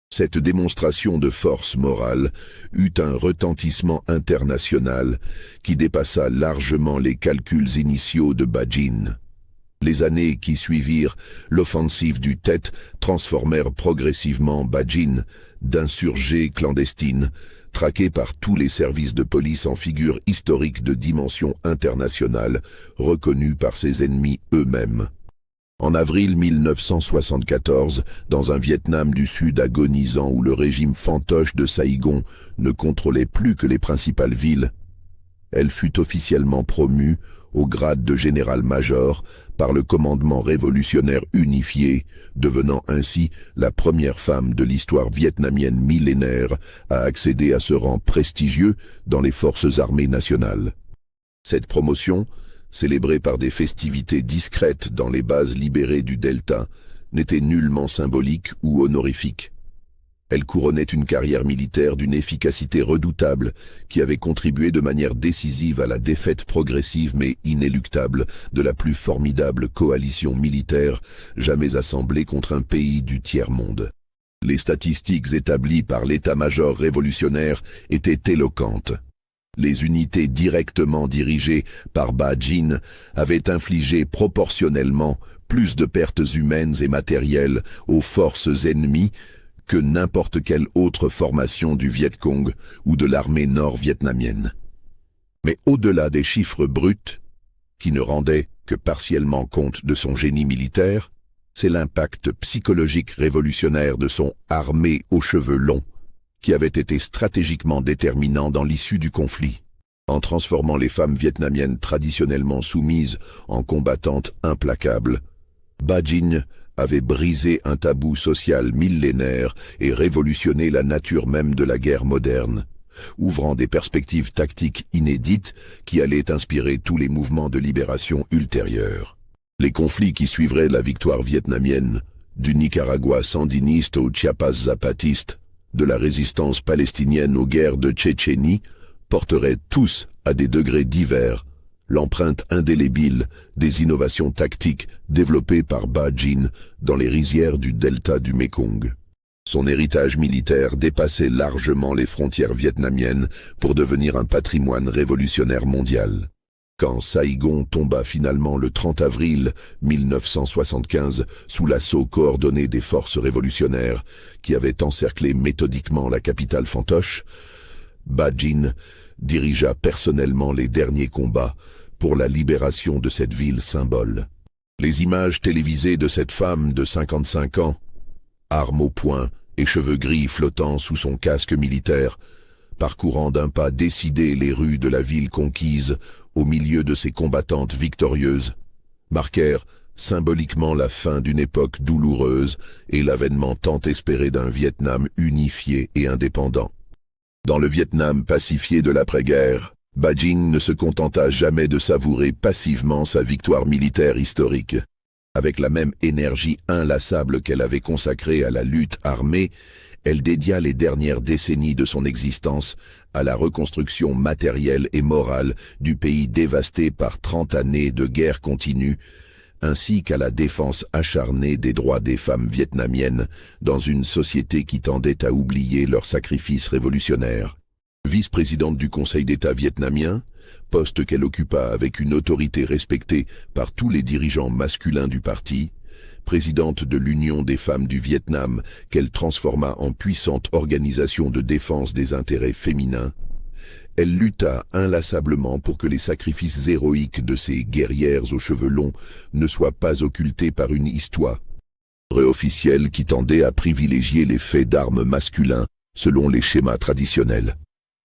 Cette démonstration de force morale eut un retentissement international qui dépassa largement les calculs initiaux de Badjine. Les années qui suivirent l'offensive du Tet transformèrent progressivement Badjine d'insurgée clandestine, traquée par tous les services de police en figure historique de dimension internationale, reconnue par ses ennemis eux-mêmes. En avril 1974, dans un Vietnam du Sud agonisant où le régime fantoche de Saïgon ne contrôlait plus que les principales villes, elle fut officiellement promue au grade de général-major par le commandement révolutionnaire unifié, devenant ainsi la première femme de l'histoire vietnamienne millénaire à accéder à ce rang prestigieux dans les forces armées nationales. Cette promotion, célébrée par des festivités discrètes dans les bases libérées du Delta, n'était nullement symbolique ou honorifique. Elle couronnait une carrière militaire d'une efficacité redoutable qui avait contribué de manière décisive à la défaite progressive mais inéluctable de la plus formidable coalition militaire jamais assemblée contre un pays du tiers-monde. Les statistiques établies par l'état-major révolutionnaire étaient éloquentes. Les unités directement dirigées par Badjine avaient infligé proportionnellement plus de pertes humaines et matérielles aux forces ennemies que n'importe quelle autre formation du Viet Cong ou de l'armée nord-vietnamienne. Mais au-delà des chiffres bruts, qui ne rendaient que partiellement compte de son génie militaire, c'est l'impact psychologique révolutionnaire de son « armée aux cheveux longs » qui avait été stratégiquement déterminant dans l'issue du conflit. En transformant les femmes vietnamiennes traditionnellement soumises en combattantes implacables, Ba Jin avait brisé un tabou social millénaire et révolutionné la nature même de la guerre moderne, ouvrant des perspectives tactiques inédites qui allaient inspirer tous les mouvements de libération ultérieurs. Les conflits qui suivraient la victoire vietnamienne, du Nicaragua sandiniste au Chiapas zapatiste, de la résistance palestinienne aux guerres de Tchétchénie, porteraient tous, à des degrés divers, l'empreinte indélébile des innovations tactiques développées par Ba Jin dans les rizières du delta du Mékong. Son héritage militaire dépassait largement les frontières vietnamiennes pour devenir un patrimoine révolutionnaire mondial. Quand Saigon tomba finalement le 30 avril 1975 sous l'assaut coordonné des forces révolutionnaires qui avaient encerclé méthodiquement la capitale fantoche, Ba Jin dirigea personnellement les derniers combats pour la libération de cette ville symbole. Les images télévisées de cette femme de 55 ans, arme au poing et cheveux gris flottant sous son casque militaire, parcourant d'un pas décidé les rues de la ville conquise au milieu de ses combattantes victorieuses, marquèrent symboliquement la fin d'une époque douloureuse et l'avènement tant espéré d'un Vietnam unifié et indépendant. Dans le Vietnam pacifié de l'après-guerre, Ba Jin ne se contenta jamais de savourer passivement sa victoire militaire historique. Avec la même énergie inlassable qu'elle avait consacrée à la lutte armée, elle dédia les dernières décennies de son existence à la reconstruction matérielle et morale du pays dévasté par 30 années de guerre continue, ainsi qu'à la défense acharnée des droits des femmes vietnamiennes dans une société qui tendait à oublier leurs sacrifices révolutionnaires. Vice-présidente du Conseil d'État vietnamien, poste qu'elle occupa avec une autorité respectée par tous les dirigeants masculins du parti, présidente de l'Union des femmes du Vietnam qu'elle transforma en puissante organisation de défense des intérêts féminins, elle lutta inlassablement pour que les sacrifices héroïques de ces guerrières aux cheveux longs ne soient pas occultés par une histoire officielle qui tendait à privilégier les faits d'armes masculins selon les schémas traditionnels.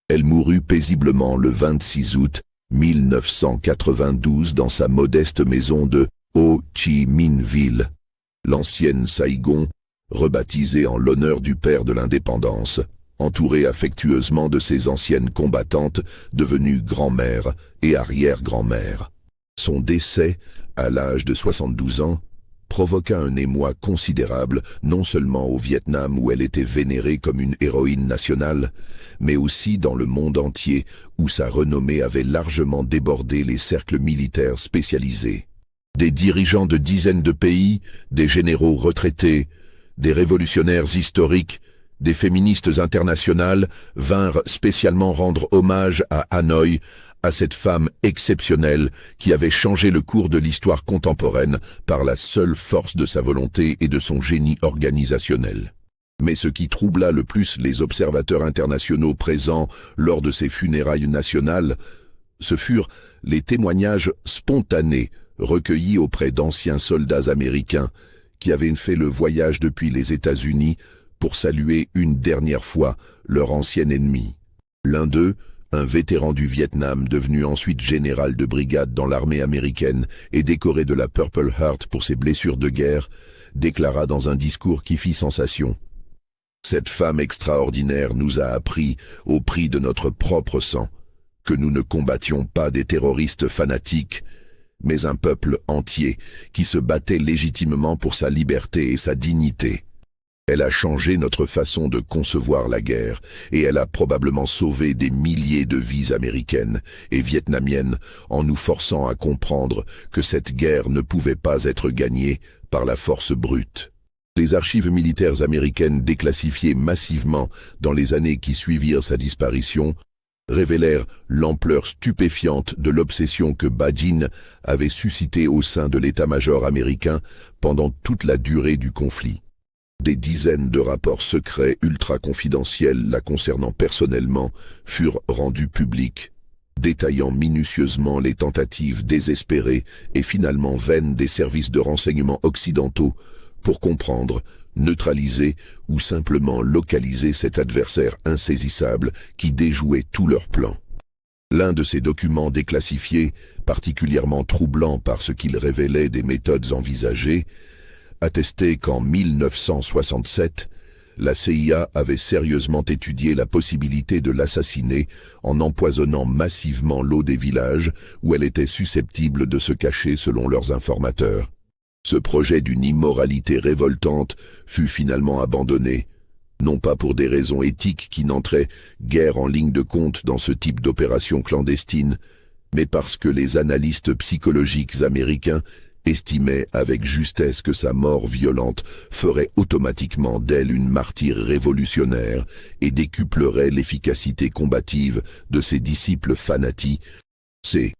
Elle mourut paisiblement le 26 août 1992 dans sa modeste maison de Ho Chi Minh Ville, l'ancienne Saigon, rebaptisée en l'honneur du père de l'indépendance, entourée affectueusement de ses anciennes combattantes devenues grand-mères et arrière-grand-mères. Son décès, à l'âge de 72 ans, provoqua un émoi considérable non seulement au Vietnam où elle était vénérée comme une héroïne nationale, mais aussi dans le monde entier où sa renommée avait largement débordé les cercles militaires spécialisés. Des dirigeants de dizaines de pays, des généraux retraités, des révolutionnaires historiques, des féministes internationales vinrent spécialement rendre hommage à Hanoï, à cette femme exceptionnelle qui avait changé le cours de l'histoire contemporaine par la seule force de sa volonté et de son génie organisationnel. Mais ce qui troubla le plus les observateurs internationaux présents lors de ces funérailles nationales, ce furent les témoignages spontanés recueillis auprès d'anciens soldats américains qui avaient fait le voyage depuis les États-Unis pour saluer une dernière fois leur ancien ennemi. L'un d'eux, un vétéran du Vietnam devenu ensuite général de brigade dans l'armée américaine et décoré de la Purple Heart pour ses blessures de guerre, déclara dans un discours qui fit sensation. « Cette femme extraordinaire nous a appris, au prix de notre propre sang, que nous ne combattions pas des terroristes fanatiques, mais un peuple entier qui se battait légitimement pour sa liberté et sa dignité. Elle a changé notre façon de concevoir la guerre et elle a probablement sauvé des milliers de vies américaines et vietnamiennes en nous forçant à comprendre que cette guerre ne pouvait pas être gagnée par la force brute. » Les archives militaires américaines déclassifiées massivement dans les années qui suivirent sa disparition révélèrent l'ampleur stupéfiante de l'obsession que Ba Jin avait suscitée au sein de l'état-major américain pendant toute la durée du conflit. Des dizaines de rapports secrets ultra-confidentiels la concernant personnellement furent rendus publics. détaillant minutieusement les tentatives désespérées et finalement vaines des services de renseignement occidentaux pour comprendre, neutraliser ou simplement localiser cet adversaire insaisissable qui déjouait tous leurs plans. L'un de ces documents déclassifiés, particulièrement troublant par ce qu'il révélait des méthodes envisagées, attestait qu'en 1967, la CIA avait sérieusement étudié la possibilité de l'assassiner en empoisonnant massivement l'eau des villages où elle était susceptible de se cacher selon leurs informateurs. Ce projet d'une immoralité révoltante fut finalement abandonné, non pas pour des raisons éthiques qui n'entraient guère en ligne de compte dans ce type d'opération clandestine, mais parce que les analystes psychologiques américains estimaient avec justesse que sa mort violente ferait automatiquement d'elle une martyre révolutionnaire et décuplerait l'efficacité combative de ses disciples fanatiques. C'est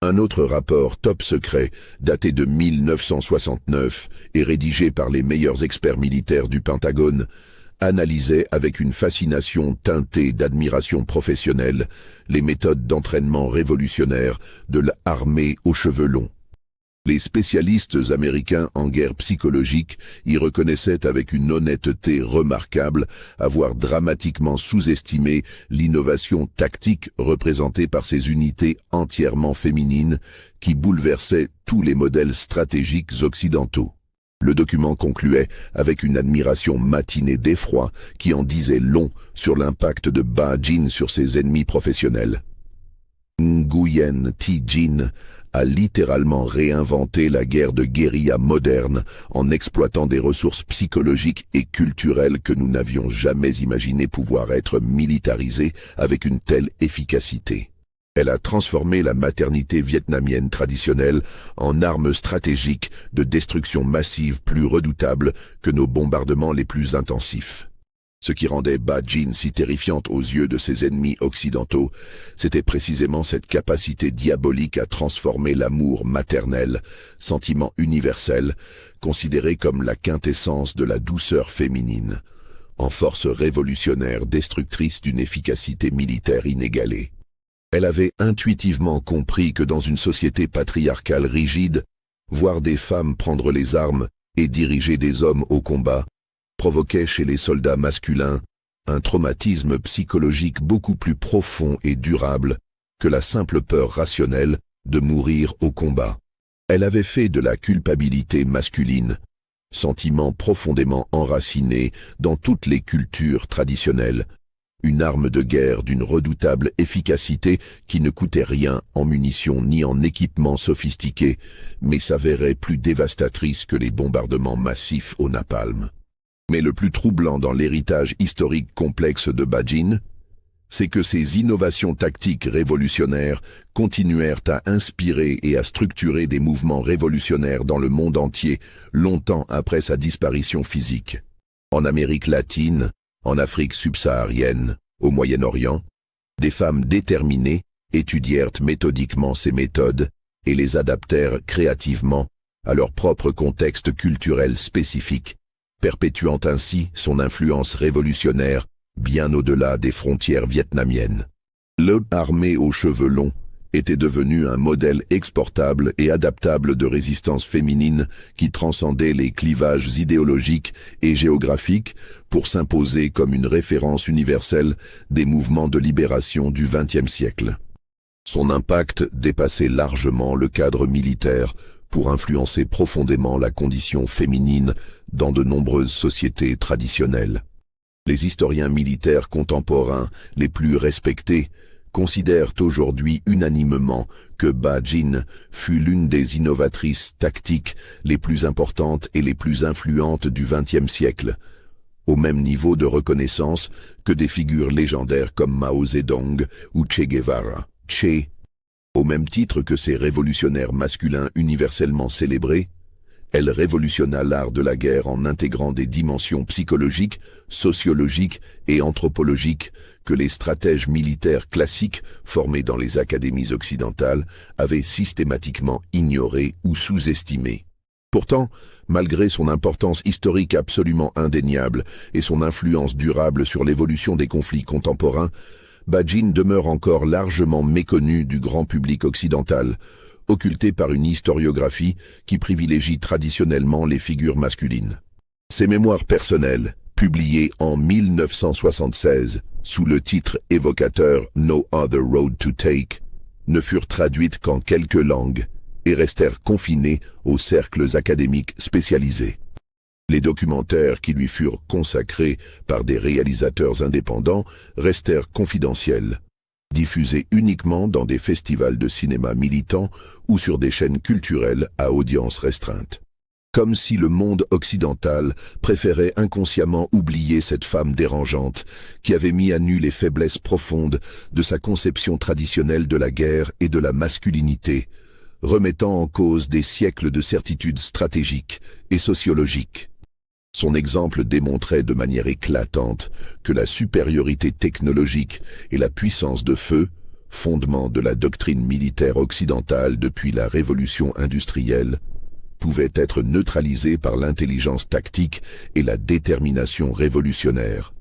un autre rapport top secret, daté de 1969 et rédigé par les meilleurs experts militaires du Pentagone, analysait avec une fascination teintée d'admiration professionnelle les méthodes d'entraînement révolutionnaire de l'armée aux cheveux longs. Les spécialistes américains en guerre psychologique y reconnaissaient avec une honnêteté remarquable avoir dramatiquement sous-estimé l'innovation tactique représentée par ces unités entièrement féminines qui bouleversaient tous les modèles stratégiques occidentaux. Le document concluait avec une admiration matinée d'effroi qui en disait long sur l'impact de Ba Jin sur ses ennemis professionnels. Nguyen Thi Jin a littéralement réinventé la guerre de guérilla moderne en exploitant des ressources psychologiques et culturelles que nous n'avions jamais imaginé pouvoir être militarisées avec une telle efficacité. Elle a transformé la maternité vietnamienne traditionnelle en arme stratégique de destruction massive plus redoutable que nos bombardements les plus intensifs. Ce qui rendait Ba Jin si terrifiante aux yeux de ses ennemis occidentaux, c'était précisément cette capacité diabolique à transformer l'amour maternel, sentiment universel, considéré comme la quintessence de la douceur féminine, en force révolutionnaire destructrice d'une efficacité militaire inégalée. Elle avait intuitivement compris que dans une société patriarcale rigide, voir des femmes prendre les armes et diriger des hommes au combat provoquait chez les soldats masculins un traumatisme psychologique beaucoup plus profond et durable que la simple peur rationnelle de mourir au combat. Elle avait fait de la culpabilité masculine, sentiment profondément enraciné dans toutes les cultures traditionnelles, une arme de guerre d'une redoutable efficacité qui ne coûtait rien en munitions ni en équipements sophistiqués, mais s'avérait plus dévastatrice que les bombardements massifs au napalm. Mais le plus troublant dans l'héritage historique complexe de Ba Jin, c'est que ces innovations tactiques révolutionnaires continuèrent à inspirer et à structurer des mouvements révolutionnaires dans le monde entier, longtemps après sa disparition physique. En Amérique latine, en Afrique subsaharienne, au Moyen-Orient, des femmes déterminées étudièrent méthodiquement ces méthodes et les adaptèrent créativement à leur propre contexte culturel spécifique, perpétuant ainsi son influence révolutionnaire bien au-delà des frontières vietnamiennes. L'armée aux cheveux longs était devenue un modèle exportable et adaptable de résistance féminine qui transcendait les clivages idéologiques et géographiques pour s'imposer comme une référence universelle des mouvements de libération du XXe siècle. Son impact dépassait largement le cadre militaire pour influencer profondément la condition féminine dans de nombreuses sociétés traditionnelles. Les historiens militaires contemporains les plus respectés considèrent aujourd'hui unanimement que Ba Jin fut l'une des innovatrices tactiques les plus importantes et les plus influentes du XXe siècle, au même niveau de reconnaissance que des figures légendaires comme Mao Zedong ou Che Guevara. Au même titre que ces révolutionnaires masculins universellement célébrés, elle révolutionna l'art de la guerre en intégrant des dimensions psychologiques, sociologiques et anthropologiques que les stratèges militaires classiques formés dans les académies occidentales avaient systématiquement ignorées ou sous-estimées. Pourtant, malgré son importance historique absolument indéniable et son influence durable sur l'évolution des conflits contemporains, Ba-Jin demeure encore largement méconnue du grand public occidental, occultée par une historiographie qui privilégie traditionnellement les figures masculines. Ses mémoires personnelles, publiées en 1976 sous le titre évocateur No Other Road to Take, ne furent traduites qu'en quelques langues et restèrent confinées aux cercles académiques spécialisés. Les documentaires qui lui furent consacrés par des réalisateurs indépendants restèrent confidentiels, diffusés uniquement dans des festivals de cinéma militants ou sur des chaînes culturelles à audience restreinte. Comme si le monde occidental préférait inconsciemment oublier cette femme dérangeante qui avait mis à nu les faiblesses profondes de sa conception traditionnelle de la guerre et de la masculinité, remettant en cause des siècles de certitudes stratégiques et sociologiques. Son exemple démontrait de manière éclatante que la supériorité technologique et la puissance de feu, fondement de la doctrine militaire occidentale depuis la révolution industrielle, pouvaient être neutralisées par l'intelligence tactique et la détermination révolutionnaire.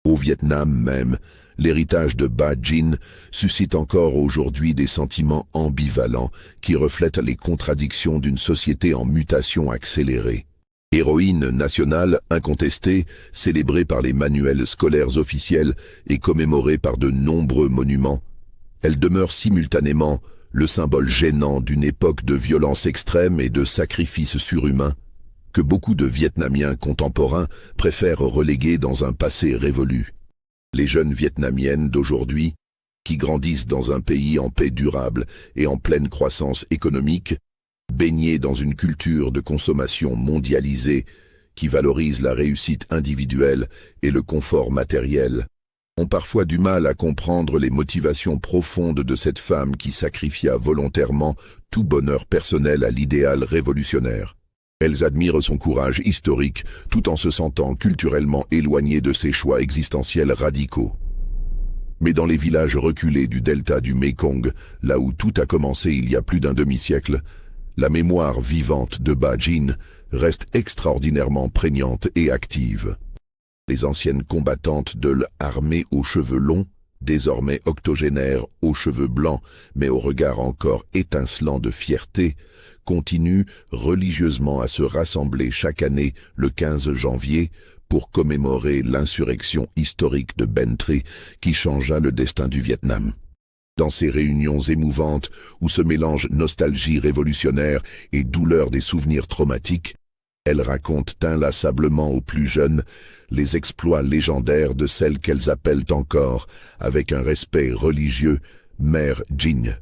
Au Vietnam même, l'héritage de Ba-Jin suscite encore aujourd'hui des sentiments ambivalents qui reflètent les contradictions d'une société en mutation accélérée. Héroïne nationale incontestée, célébrée par les manuels scolaires officiels et commémorée par de nombreux monuments, elle demeure simultanément le symbole gênant d'une époque de violence extrême et de sacrifices surhumains que beaucoup de Vietnamiens contemporains préfèrent reléguer dans un passé révolu. Les jeunes Vietnamiennes d'aujourd'hui, qui grandissent dans un pays en paix durable et en pleine croissance économique, baignés dans une culture de consommation mondialisée qui valorise la réussite individuelle et le confort matériel, ont parfois du mal à comprendre les motivations profondes de cette femme qui sacrifia volontairement tout bonheur personnel à l'idéal révolutionnaire. Elles admirent son courage historique tout en se sentant culturellement éloignées de ses choix existentiels radicaux. Mais dans les villages reculés du delta du Mékong, là où tout a commencé il y a plus d'un demi-siècle, la mémoire vivante de Ba-Jin reste extraordinairement prégnante et active. Les anciennes combattantes de l'armée aux cheveux longs, désormais octogénaires aux cheveux blancs, mais au regard encore étincelant de fierté, continuent religieusement à se rassembler chaque année le 15 janvier pour commémorer l'insurrection historique de Ben Tre qui changea le destin du Vietnam. Dans ces réunions émouvantes où se mélangent nostalgie révolutionnaire et douleur des souvenirs traumatiques, elles racontent inlassablement aux plus jeunes les exploits légendaires de celles qu'elles appellent encore, avec un respect religieux, Mère Jin.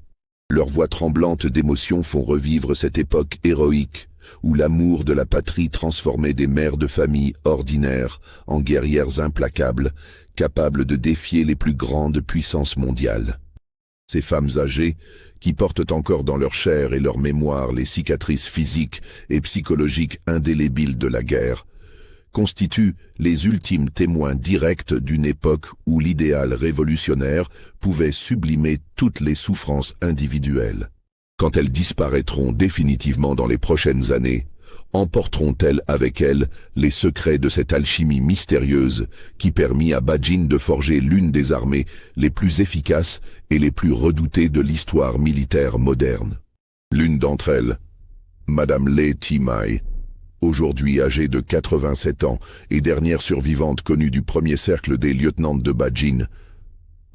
Leurs voix tremblantes d'émotion font revivre cette époque héroïque, où l'amour de la patrie transformait des mères de famille ordinaires en guerrières implacables, capables de défier les plus grandes puissances mondiales. Ces femmes âgées, qui portent encore dans leur chair et leur mémoire les cicatrices physiques et psychologiques indélébiles de la guerre, constituent les ultimes témoins directs d'une époque où l'idéal révolutionnaire pouvait sublimer toutes les souffrances individuelles. Quand elles disparaîtront définitivement dans les prochaines années, emporteront-elles avec elles les secrets de cette alchimie mystérieuse qui permit à Ba-Jin de forger l'une des armées les plus efficaces et les plus redoutées de l'histoire militaire moderne. L'une d'entre elles, Madame Le Thi Mai, aujourd'hui âgée de 87 ans et dernière survivante connue du premier cercle des lieutenantes de Ba-Jin,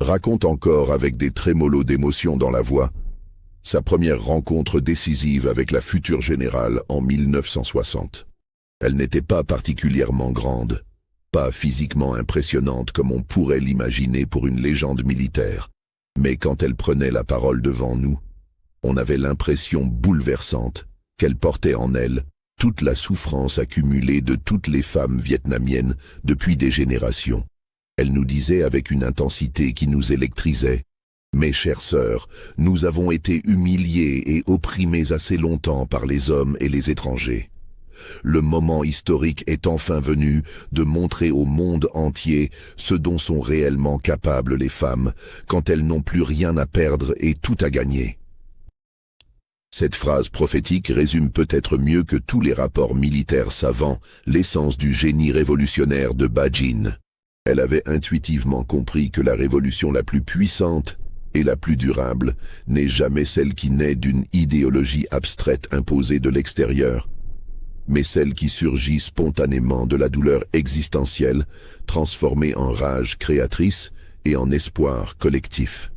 raconte encore avec des trémolos d'émotion dans la voix sa première rencontre décisive avec la future générale en 1960. Elle n'était pas particulièrement grande, pas physiquement impressionnante comme on pourrait l'imaginer pour une légende militaire, mais quand elle prenait la parole devant nous, on avait l'impression bouleversante qu'elle portait en elle toute la souffrance accumulée de toutes les femmes vietnamiennes depuis des générations. Elle nous disait avec une intensité qui nous électrisait: mes chères sœurs, nous avons été humiliés et opprimés assez longtemps par les hommes et les étrangers. Le moment historique est enfin venu de montrer au monde entier ce dont sont réellement capables les femmes quand elles n'ont plus rien à perdre et tout à gagner. Cette phrase prophétique résume peut-être mieux que tous les rapports militaires savants l'essence du génie révolutionnaire de Ba-Jin. Elle avait intuitivement compris que la révolution la plus puissante et la plus durable n'est jamais celle qui naît d'une idéologie abstraite imposée de l'extérieur, mais celle qui surgit spontanément de la douleur existentielle, transformée en rage créatrice et en espoir collectif.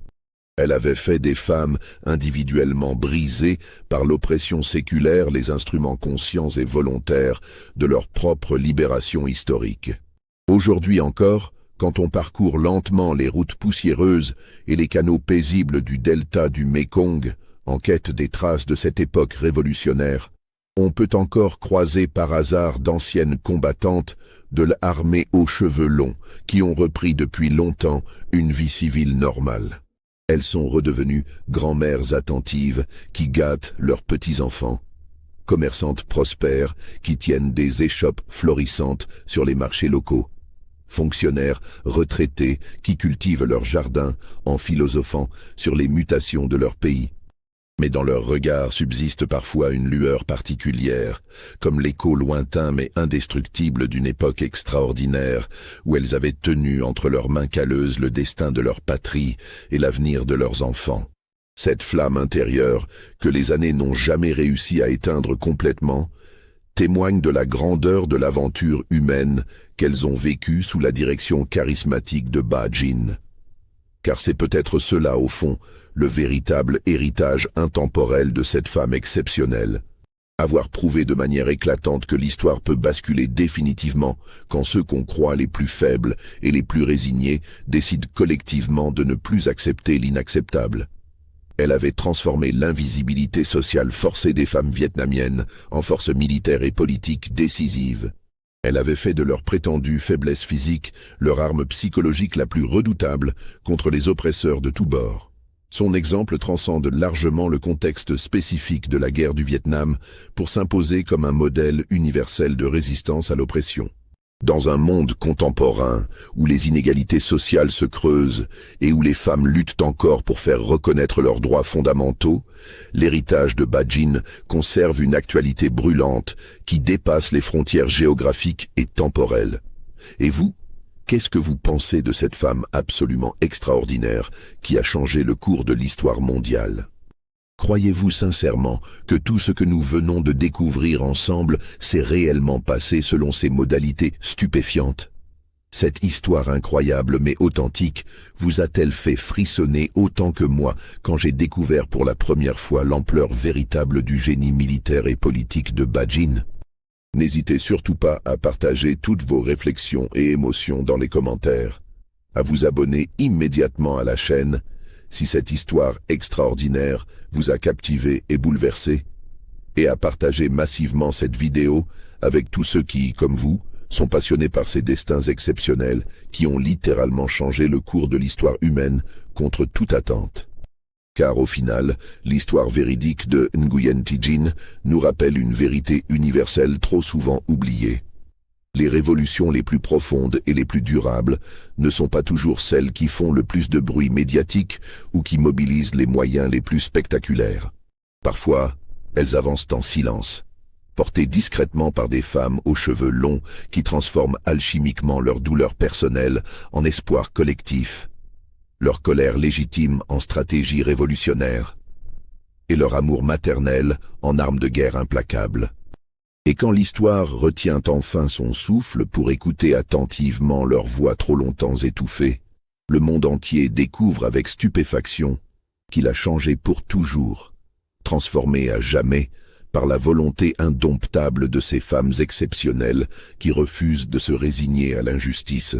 Elle avait fait des femmes individuellement brisées par l'oppression séculaire les instruments conscients et volontaires de leur propre libération historique. Aujourd'hui encore, quand on parcourt lentement les routes poussiéreuses et les canaux paisibles du delta du Mékong, en quête des traces de cette époque révolutionnaire, on peut encore croiser par hasard d'anciennes combattantes de l'armée aux cheveux longs qui ont repris depuis longtemps une vie civile normale. Elles sont redevenues grand-mères attentives qui gâtent leurs petits-enfants, commerçantes prospères qui tiennent des échoppes florissantes sur les marchés locaux, fonctionnaires retraités qui cultivent leur jardin en philosophant sur les mutations de leur pays. Mais dans leur regard subsiste parfois une lueur particulière, comme l'écho lointain mais indestructible d'une époque extraordinaire où elles avaient tenu entre leurs mains calleuses le destin de leur patrie et l'avenir de leurs enfants. Cette flamme intérieure, que les années n'ont jamais réussi à éteindre complètement, témoigne de la grandeur de l'aventure humaine qu'elles ont vécue sous la direction charismatique de Bajin. Car c'est peut-être cela, au fond, le véritable héritage intemporel de cette femme exceptionnelle. Avoir prouvé de manière éclatante que l'histoire peut basculer définitivement quand ceux qu'on croit les plus faibles et les plus résignés décident collectivement de ne plus accepter l'inacceptable. Elle avait transformé l'invisibilité sociale forcée des femmes vietnamiennes en force militaire et politique décisive. Elle avait fait de leur prétendue faiblesse physique leur arme psychologique la plus redoutable contre les oppresseurs de tous bords. Son exemple transcende largement le contexte spécifique de la guerre du Vietnam pour s'imposer comme un modèle universel de résistance à l'oppression. Dans un monde contemporain où les inégalités sociales se creusent et où les femmes luttent encore pour faire reconnaître leurs droits fondamentaux, l'héritage de Bajin conserve une actualité brûlante qui dépasse les frontières géographiques et temporelles. Et vous, qu'est-ce que vous pensez de cette femme absolument extraordinaire qui a changé le cours de l'histoire mondiale ? Croyez-vous sincèrement que tout ce que nous venons de découvrir ensemble s'est réellement passé selon ces modalités stupéfiantes ? Cette histoire incroyable mais authentique vous a-t-elle fait frissonner autant que moi quand j'ai découvert pour la première fois l'ampleur véritable du génie militaire et politique de Bajin ? N'hésitez surtout pas à partager toutes vos réflexions et émotions dans les commentaires, à vous abonner immédiatement à la chaîne si cette histoire extraordinaire vous a captivé et bouleversé, et à partager massivement cette vidéo avec tous ceux qui, comme vous, sont passionnés par ces destins exceptionnels qui ont littéralement changé le cours de l'histoire humaine contre toute attente. Car au final, l'histoire véridique de Nguyen Thi Dinh nous rappelle une vérité universelle trop souvent oubliée. Les révolutions les plus profondes et les plus durables ne sont pas toujours celles qui font le plus de bruit médiatique ou qui mobilisent les moyens les plus spectaculaires. Parfois, elles avancent en silence, portées discrètement par des femmes aux cheveux longs qui transforment alchimiquement leur douleur personnelle en espoir collectif, leur colère légitime en stratégie révolutionnaire, et leur amour maternel en arme de guerre implacable. Et quand l'histoire retient enfin son souffle pour écouter attentivement leur voix trop longtemps étouffée, le monde entier découvre avec stupéfaction qu'il a changé pour toujours, transformé à jamais par la volonté indomptable de ces femmes exceptionnelles qui refusent de se résigner à l'injustice.